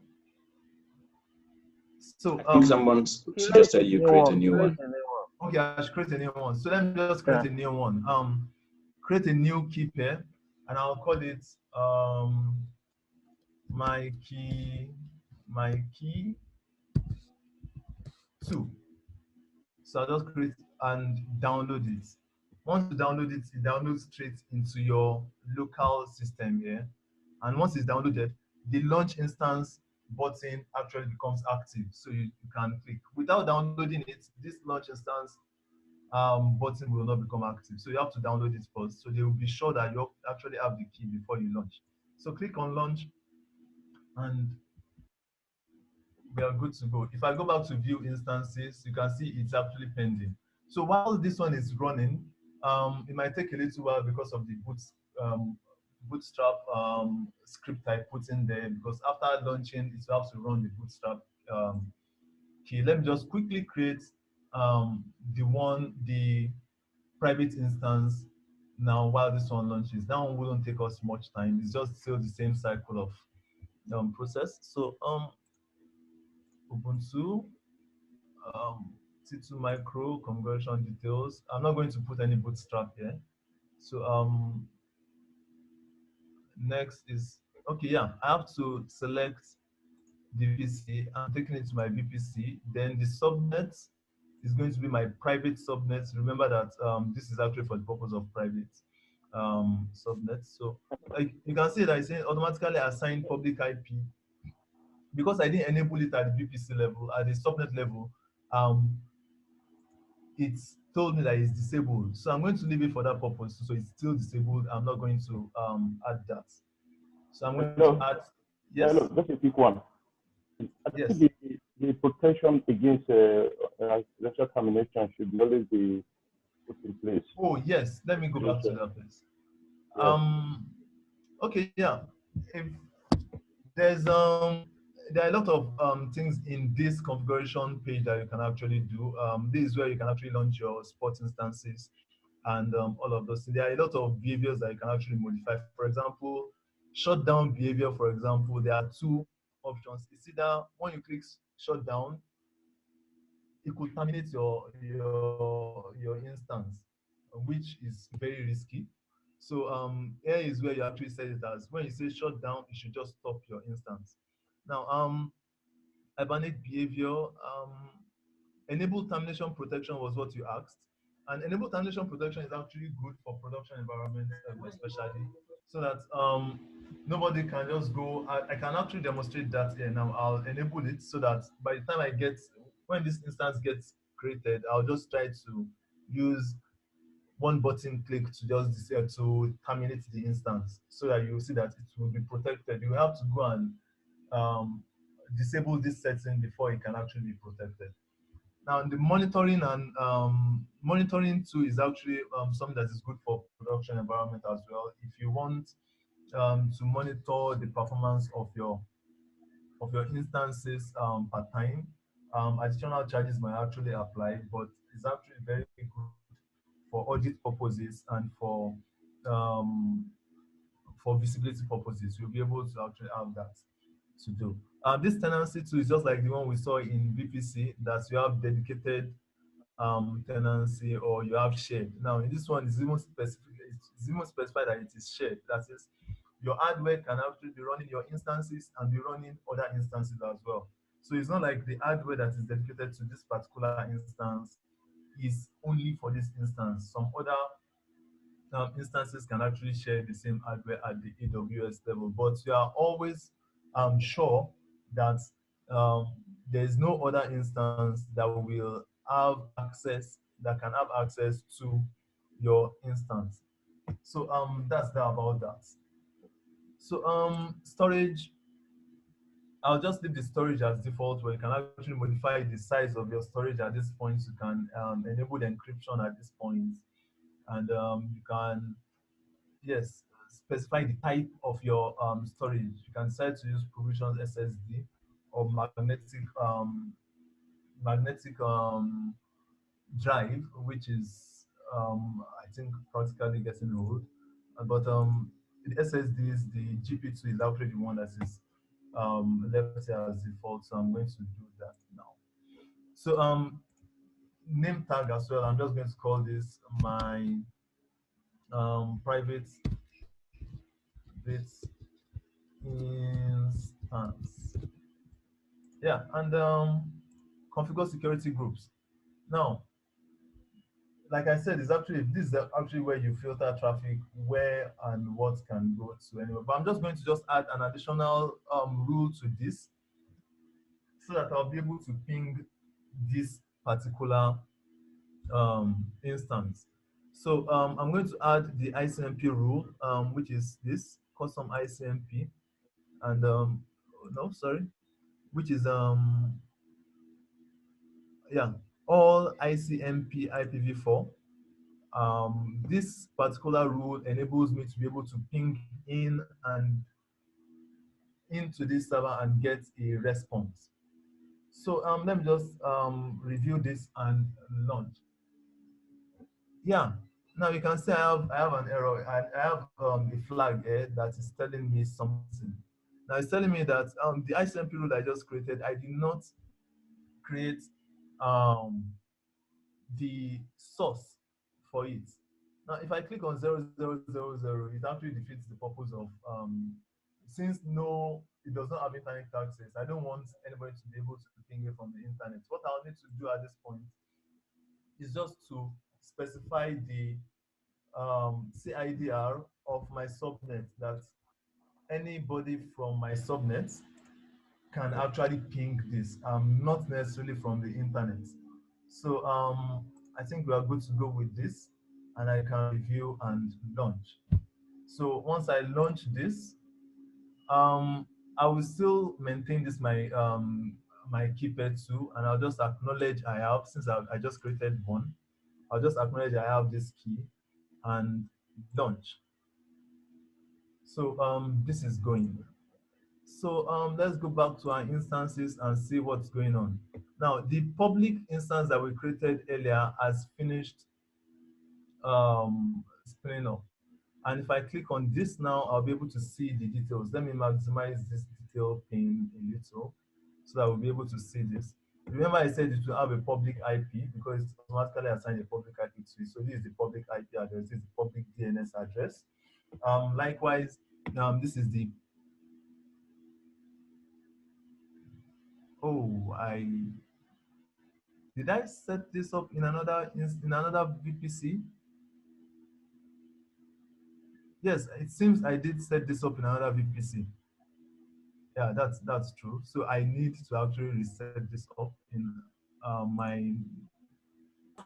So I think someone Create suggested a you new create a one. new Create one. a new one. okay, I should create a new one. So let me just create Yeah. a new one. Create a new key pair, and I'll call it my key my key two. So I'll just create and download it. Once you download it, it downloads straight into your local system here. And once it's downloaded, the launch instance button actually becomes active. So you can click. Without downloading it, this launch instance button will not become active. So you have to download it first. So they will be sure that you actually have the key before you launch. So click on launch and we are good to go. If I go back to view instances, you can see it's actually pending. So while this one is running, it might take a little while because of the bootstrap script I put in there, because after launching, it will have to run the bootstrap key. Let me just quickly create the private instance now while this one launches. That one wouldn't take us much time. It's just still the same cycle of process. So Ubuntu T2 micro conversion details. I'm not going to put any bootstrap here. So next is okay. Yeah, I have to select the VPC. I'm taking it to my VPC. Then the subnet is going to be my private subnet. Remember that this is actually for the purpose of private subnet. So you can see that it's saying automatically assign public IP, because I didn't enable it at the VPC level, at the subnet level. Um, it's told me that it's disabled. So I'm going to leave it for that purpose. So it's still disabled. I'm not going to add that. So I'm going to Hello. add, yes, Hello. Just a quick one. I yes. think the protection against residential termination should always be put in place. Oh, yes. Let me go back to Configuration. that place. Yeah. Okay, yeah. If there's there are a lot of things in this configuration page that you can actually do. This is where you can actually launch your spot instances and all of those things. There are a lot of behaviors that you can actually modify. For example, shutdown behavior, for example, there are two options. It's either when you click shutdown, it could terminate your instance, which is very risky. So here is where you actually set it as when you say shut down, you should just stop your instance. Now hibernate behavior, enable termination protection was what you asked. And enable termination protection is actually good for production environments, especially so that nobody can just go. I can actually demonstrate that here now. I'll enable it so that by the time when this instance gets created, I'll just try to use one button click to just to terminate the instance, so that you see that it will be protected. You have to go and um, disable this setting before it can actually be protected. Now, the monitoring and monitoring too is actually something that is good for production environment as well. If you want to monitor the performance of your instances per time, additional charges might actually apply, but it's actually very good for audit purposes and um, for visibility purposes. You'll be able to actually have that to do. This tenancy too is just like the one we saw in VPC, that you have dedicated tenancy or you have shared. Now in this one, it's even specific. It's even specified that it is shared. That is, your hardware can actually be running your instances and be running other instances as well. So it's not like the hardware that is dedicated to this particular instance is only for this instance. Some other instances can actually share the same hardware at the AWS level, but you are always sure that um, there is no other instance that will have access, that can have access to your instance. So that's that about that. So storage, I'll just leave the storage as default, where you can actually modify the size of your storage at this point. You can enable the encryption at this point, and you can, yes, specify the type of your storage. You can decide to use provisioned SSD or magnetic drive, which is I think practically getting old. But the SSDs, the GP2 is actually the one that is left here as default. So I'm going to do that now. So name tag as well. I'm just going to call this my private bits instance. Yeah, and configure security groups. Now, like I said, this is actually where you filter traffic, where and what can go to anywhere. But I'm just going to just add an additional rule to this, so that I'll be able to ping this particular instance. So I'm going to add the ICMP rule, which is this custom ICMP, and no, sorry, which is yeah, all ICMP IPv4. This particular rule enables me to be able to ping in and into this server and get a response. So let me just review this and launch. Yeah. Now you can see I have an error. I have a flag here that is telling me something. Now it's telling me that the ICMP rule I just created, I did not create um, the source for it. Now, if I click on 0000, it actually defeats the purpose of, since it does not have internet access, I don't want anybody to be able to ping it from the internet. What I'll need to do at this point is just to specify the CIDR of my subnet, that anybody from my subnet can actually ping this, not necessarily from the internet. So I think we are good to go with this, and I can review and launch. So once I launch this, I will still maintain this my keypad too, and I'll just acknowledge I have, since I just created one, I'll just acknowledge I have this key and launch. So this is going. So let's go back to our instances and see what's going on. Now, the public instance that we created earlier has finished spinning up. And if I click on this now, I'll be able to see the details. Let me maximize this detail pane a little so that we'll be able to see this. Remember, I said it will have a public IP because it's automatically assigned a public IP to it. So this is the public IP address, this is the public DNS address. Likewise, this is the did I set this up in another VPC? Yes, it seems I did set this up in another VPC. Yeah, that's true. So I need to actually reset this up in my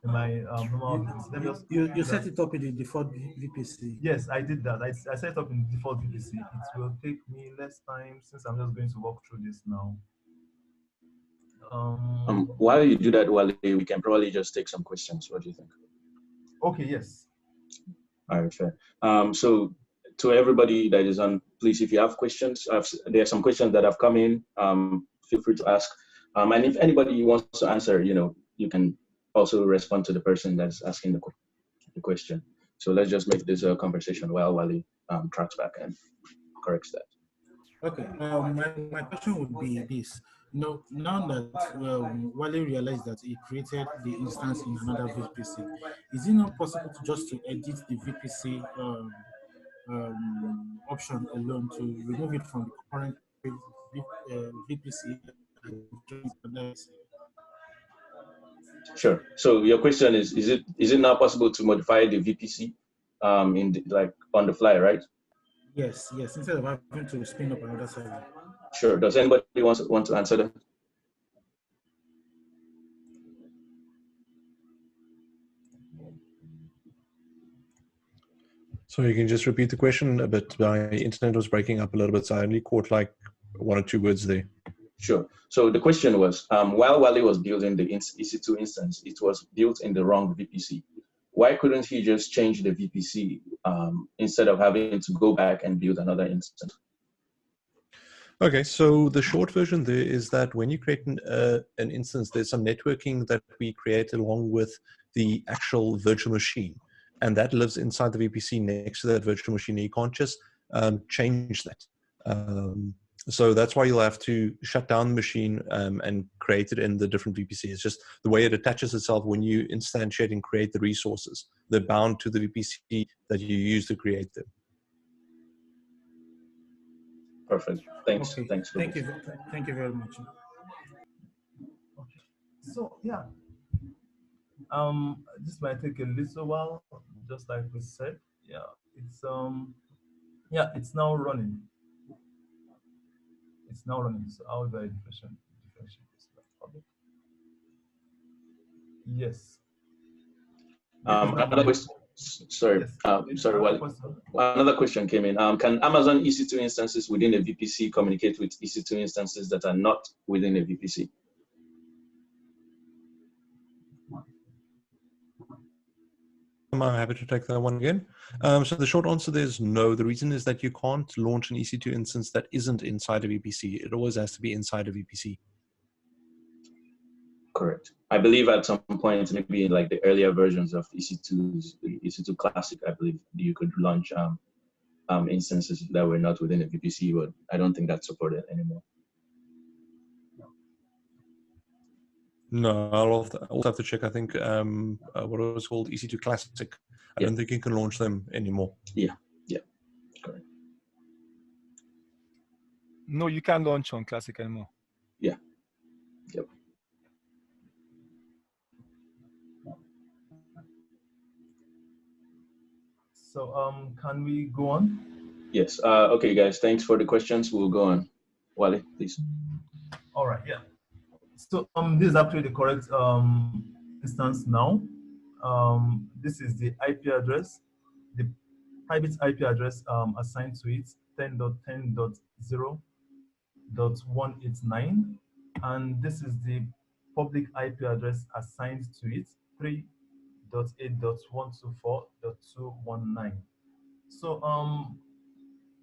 normal VPC. Let me just You set it up in the default VPC. Yes, I did that. I set it up in the default VPC. It will take me less time since I'm just going to walk through this now. While you do that, Wale, we can probably just take some questions. What do you think? Okay, yes. All right, fair. So to everybody that is on, please, if you have questions, there are some questions that have come in. Feel free to ask. And if anybody wants to answer, you can also respond to the person that's asking the question. So let's just make this a conversation while Wale tracks back and corrects that. Okay. My question would be this. Now that Wale realized that he created the instance in another VPC, is it not possible to just edit the VPC option alone to remove it from the current VPC? Sure. So your question is it now possible to modify the VPC on the fly, right? Yes. Instead of having to spin up another server. Sure. Does anybody want to answer that? So you can just repeat the question a bit. My internet was breaking up a little bit, so I only caught like 1 or 2 words there. Sure. So the question was, while Wale was building the EC2 instance, it was built in the wrong VPC. Why couldn't he just change the VPC instead of having to go back and build another instance? Okay, so the short version there is that when you create an instance, there's some networking that we create along with the actual virtual machine. And that lives inside the VPC next to that virtual machine. You can't just change that. So that's why you'll have to shut down the machine and create it in the different VPC. It's just the way it attaches itself when you instantiate and create the resources. They're bound to the VPC that you use to create them. Perfect. Thanks. Okay. Thanks. Thank you. Thank you very much. Okay. So yeah, this might take a little while, just like we said. Yeah, it's now running. It's now running. So how do I differentiate this? Public. Yes. Another question. Sorry, Yes. sorry. Another question came in. Can Amazon EC2 instances within a VPC communicate with EC2 instances that are not within a VPC? I'm happy to take that one again. So the short answer there is no. The reason is that you can't launch an EC2 instance that isn't inside a VPC. It always has to be inside a VPC. Correct. I believe at some point, maybe in like the earlier versions of EC2's, the EC2 Classic, I believe you could launch instances that were not within a VPC, but I don't think that's supported anymore. No, I'll also have to check. I think what it was called EC2 Classic. I don't think you can launch them anymore. Yeah, correct. No, you can't launch on Classic anymore. Yeah. Yep. So can we go on? Yes. Okay, guys. Thanks for the questions. We'll go on. Wale, please. All right. Yeah. So this is actually the correct instance now. This is the IP address, the private IP address assigned to it, 10.10.0.189, and this is the public IP address assigned to it, 3.8.124.219. So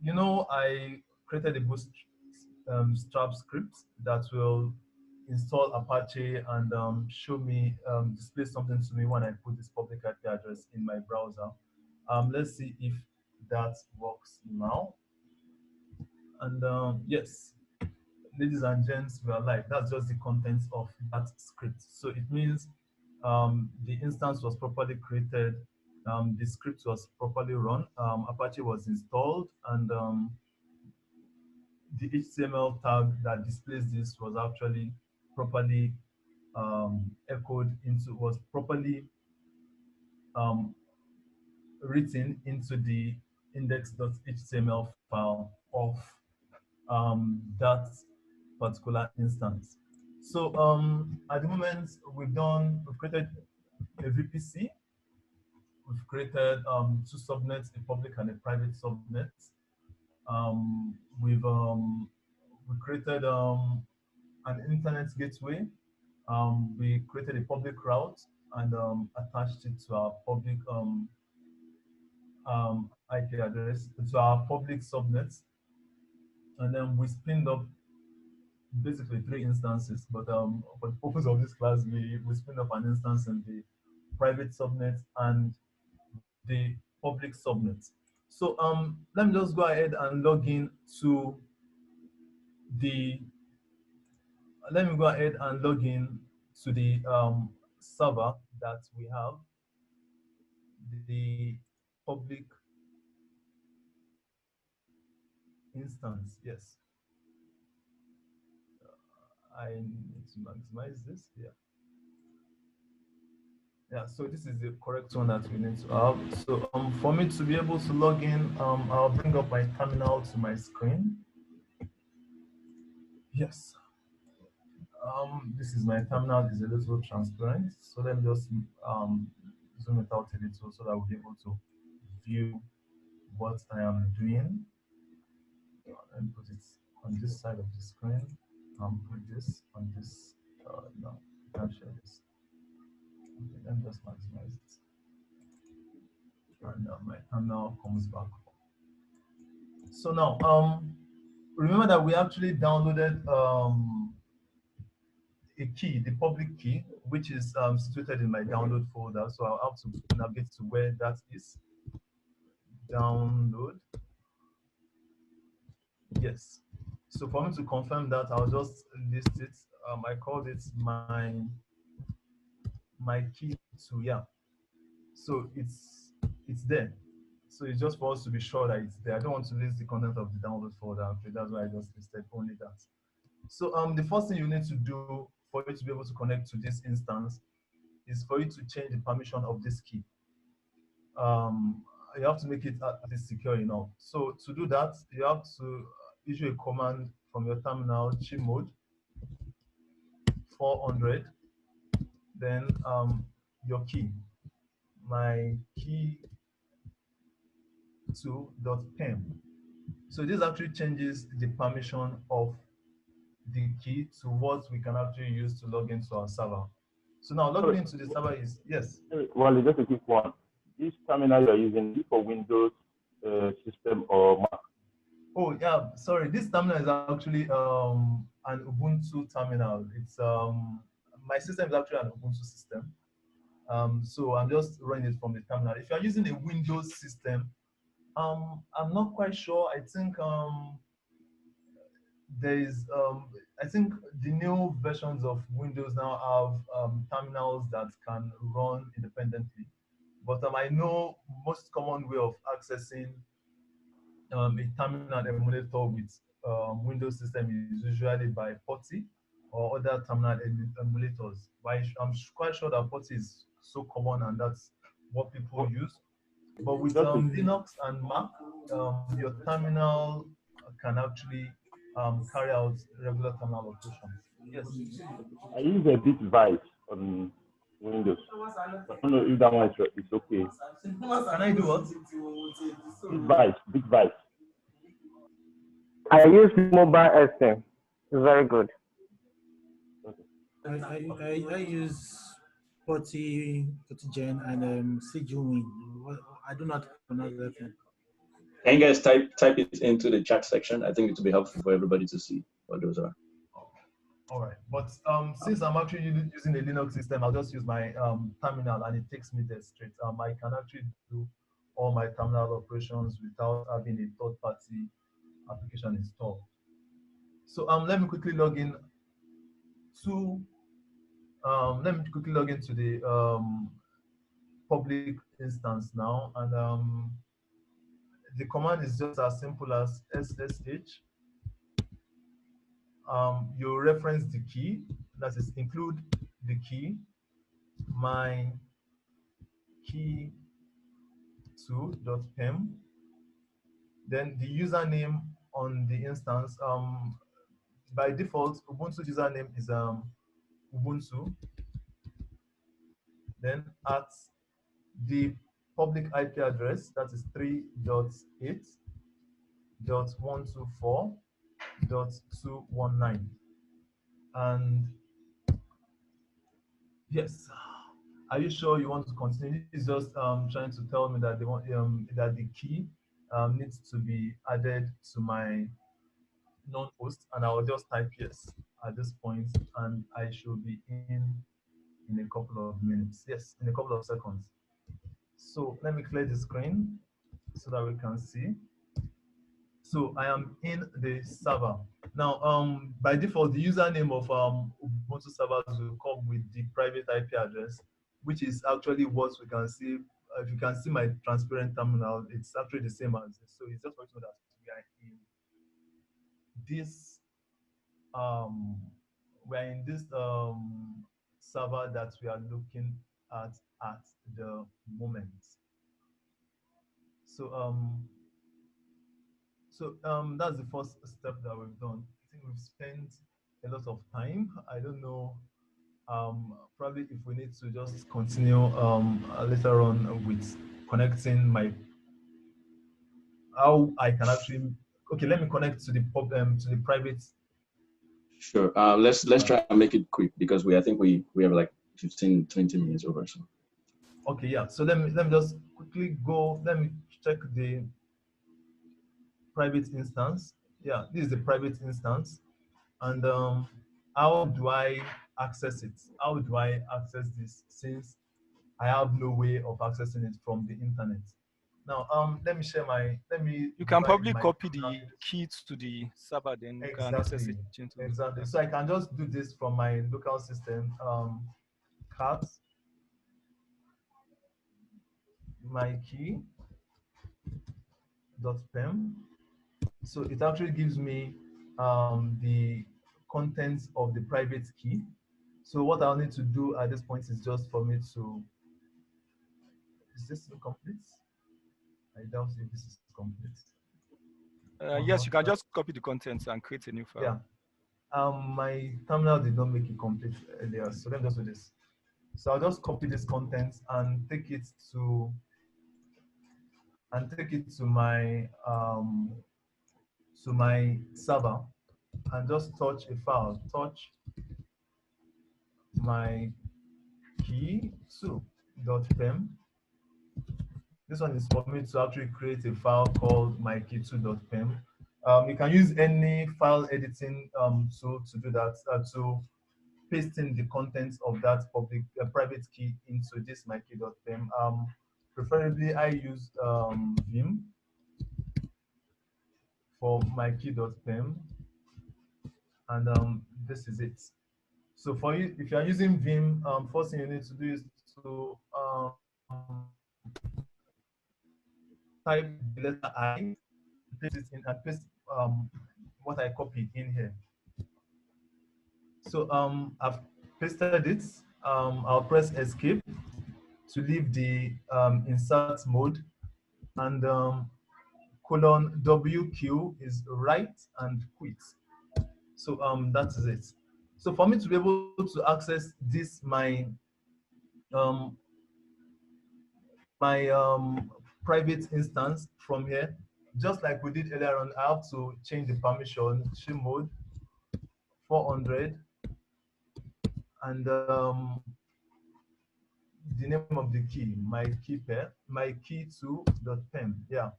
you know, I created a bootstrap script that will install Apache and show me, display something to me when I put this public IP address in my browser. Let's see if that works now. And yes, ladies and gents, we are live. That's just the contents of that script. So it means the instance was properly created, the script was properly run, Apache was installed, and the HTML tag that displays this was actually properly echoed into, was properly written into the index.html file of that particular instance. So at the moment, we've created a VPC. We've created 2 subnets, a public and a private subnet. We created an internet gateway. We created a public route and attached it to our public IP address, to our public subnets. And then we spinned up basically 3 instances, but for the purpose of this class, we spinned up an instance in the private subnet and the public subnet. So let me just go ahead and log in to the, server that we have, the public instance. Yes. I need to maximize this. Yeah, so this is the correct one that we need to have. So for me to be able to log in, I'll bring up my terminal to my screen. Yes. This is my terminal, is a little transparent. So let me just zoom it out a little so that we'll be able to view what I am doing. Let me put it on this side of the screen. Put this on this. No, I can't share this. Okay, let me just maximize it. And my terminal comes back. So now, remember that we actually downloaded a key, the public key, which is situated in my download folder. So I'll have to navigate to where that is. Download. Yes. So for me to confirm that, I'll just list it. I called it my key to, yeah. So it's there. So it's just for us to be sure that it's there. I don't want to list the content of the download folder. Okay, that's why I just listed only that. So the first thing you need to do for you to be able to connect to this instance is for you to change the permission of this key. You have to make it at least secure enough. So to do that, you have to issue a command from your terminal, chmod 400, then your key, my key to.pem. So this actually changes the permission of the key to what we can actually use to log into our server. So now logging into the server is, yes. Well, just a quick one. This terminal you're using, is it for Windows system or Mac? Oh yeah, sorry. This terminal is actually an Ubuntu terminal. It's my system is actually an Ubuntu system. So I'm just running it from the terminal. If you're using a Windows system, I'm not quite sure. I think there is I think the new versions of Windows now have terminals that can run independently. But I know most common way of accessing a terminal emulator with Windows system is usually by PuTTY or other terminal emulators. But I'm quite sure that PuTTY is so common and that's what people use. But with Linux and Mac, your terminal can actually carry out regular terminal operations. Yes. I use a Bitvice on Windows. I don't know if that one is okay. Can I do what? Bitvice. I use mobile SM. It's very good. I use PuTTY and CGWin. I do not pronounce that thing. Can you guys type it into the chat section? I think it would be helpful for everybody to see what those are. All right, but since I'm actually using a Linux system, I'll just use my terminal and it takes me there straight. I can actually do all my terminal operations without having a third-party application installed. So let me quickly log in to the public instance now, and the command is just as simple as SSH. You reference the key, that is include the key, my key to.pem, then the username on the instance. By default, Ubuntu username is Ubuntu. Then at the public IP address, that is 3.8.124.219. And yes, are you sure you want to continue? It's just trying to tell me that they want that the key needs to be added to my non-host, and I'll just type yes at this point, and I should be in a couple of minutes. Yes, in a couple of seconds. So let me clear the screen so that we can see. So I am in the server. Now, by default, the username of Ubuntu servers will come with the private IP address, which is actually what we can see. If you can see my transparent terminal, it's actually the same as this. So it's just for you to know that we are in this server that we are looking at the moment. So that's the first step that we've done. I think we've spent a lot of time. I don't know. Probably if we need to just continue later on with connecting my how I can actually, okay, let me connect to the private. Sure. Let's try and make it quick because I think we have like 15, 20 minutes over. So. Okay, yeah. So let me just quickly go. Let me check the private instance. Yeah, this is the private instance. And how do I access it? How do I access this since I have no way of accessing it from the internet? Now, let me share my, You can divide probably my copy the key to the server, then you can access it. Exactly. So I can just do this from my local system, cat, my key dot pem. So it actually gives me the contents of the private key. So what I'll need to do at this point is just for me to, is this complete? I doubt if this is complete. Yes, you can just copy the contents and create a new file. Yeah. My terminal did not make it complete earlier, so let me just do this. So I'll just copy this content and take it to my server and just touch a file, touch my key to.pem. This one is for me to actually create a file called mykey2.pem. You can use any file editing tool to do that, to paste in the contents of that private key into this mykey.pem. Preferably, I use Vim for mykey.pem, and this is it. So for you, if you are using Vim, first thing you need to do is to type the letter I, paste it in, and paste what I copied in here. So I've pasted it. I'll press escape to leave the insert mode, and colon WQ is write and quit. So that is it. So for me to be able to access this um, my private instance from here, just like we did earlier on, I have to change the permission, stream mode 400, and the name of the key, my key2.pem. Yeah.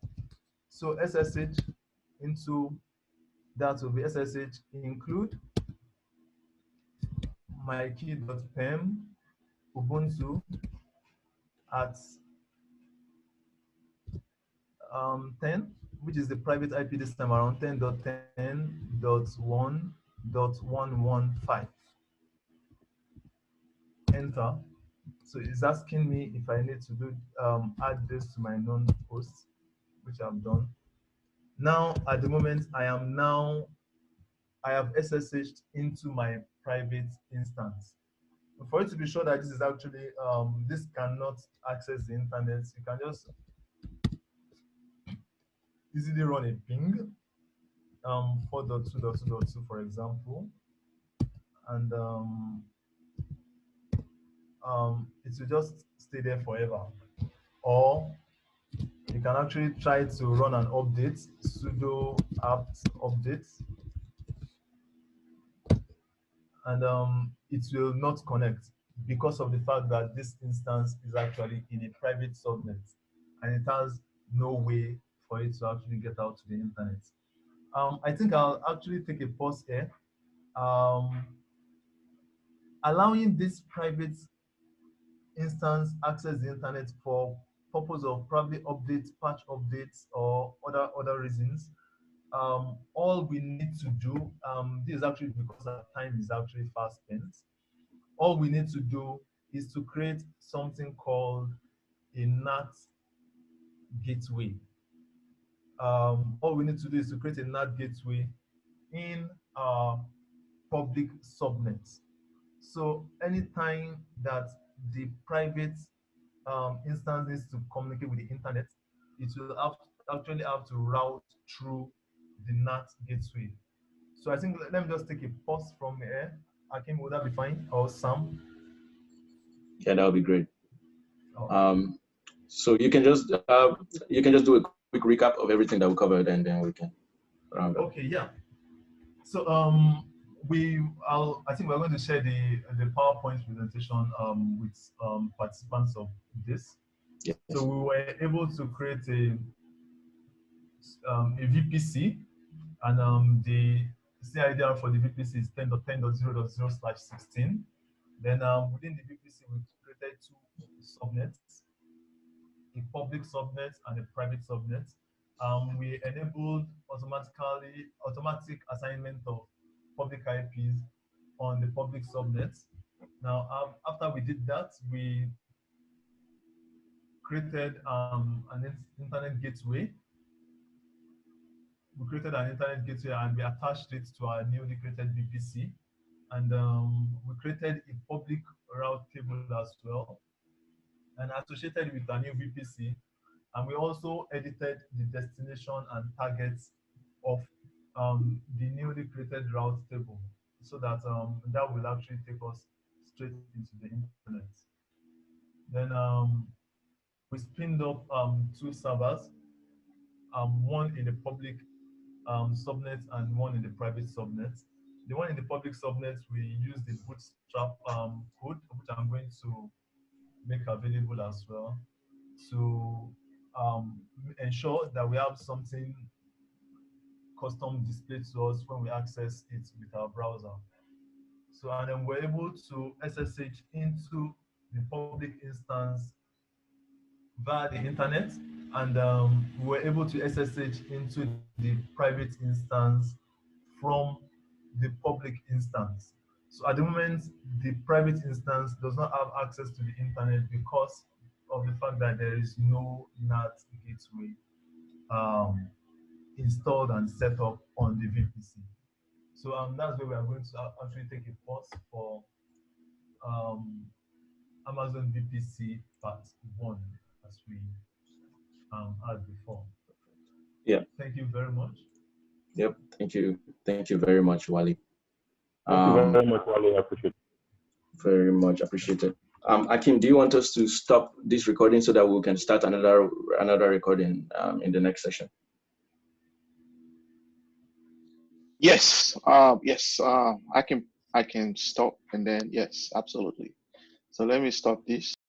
So SSH into that will be SSH include my key.pem Ubuntu at 10, which is the private IP this time around, 10.10.1.115. Enter. So it's asking me if I need to do add this to my known host, which I've done. Now, at the moment, I have SSH'd into my private instance. For you to be sure that this is actually, this cannot access the internet, you can just easily run a ping, 4.2.2.2, for example, and it will just stay there forever. Or you can actually try to run an update, sudo apt update, and it will not connect because of the fact that this instance is actually in a private subnet and it has no way for it to actually get out to the internet. I think I'll actually take a pause here. Allowing this private instance access the internet for purpose of probably updates, patch updates, or other reasons. All we need to do, this is actually because our time is actually fast spent. All we need to do is to create something called a NAT gateway. All we need to do is to create a NAT gateway in our public subnets. So anytime that the private instance needs to communicate with the internet, it will actually have to route through the NAT gateway. So I think let me just take a pause from here. Akim, would that be fine? Or Sam? Yeah, that would be great. So you can just do a quick recap of everything that we covered, and then we can round up. Okay, yeah. So I think we're going to share the PowerPoint presentation with participants of this. Yes. So we were able to create a VPC, and the CIDR for the VPC is 10.10.0.0/16. Then within the VPC, we created two subnets, a public subnet and a private subnet. We enabled automatic assignment of public IPs on the public subnets. Now, after we did that, we created an internet gateway. We created an internet gateway and we attached it to our newly created VPC. And we created a public route table as well, and associated with our new VPC. And we also edited the destination and targets of the newly created route table, so that that will actually take us straight into the internet. Then we spinned up two servers, one in the public subnet and one in the private subnet. The one in the public subnet, we use the bootstrap code, which I'm going to make available as well, to ensure that we have something custom displayed to us when we access it with our browser. So, and then we're able to SSH into the public instance via the internet, and we're able to SSH into the private instance from the public instance. So at the moment, the private instance does not have access to the internet because of the fact that there is no NAT gateway installed and set up on the VPC. So that's where we are going to actually take a pause for Amazon VPC part 1, as we had before. Yeah. Thank you very much. Yep. Thank you. Thank you very much, Wale. Thank you very much, Wale. I appreciate it. Very much appreciated. Akim, do you want us to stop this recording so that we can start another recording in the next session? Yes. Yes. I can stop, and then yes, absolutely. So let me stop this.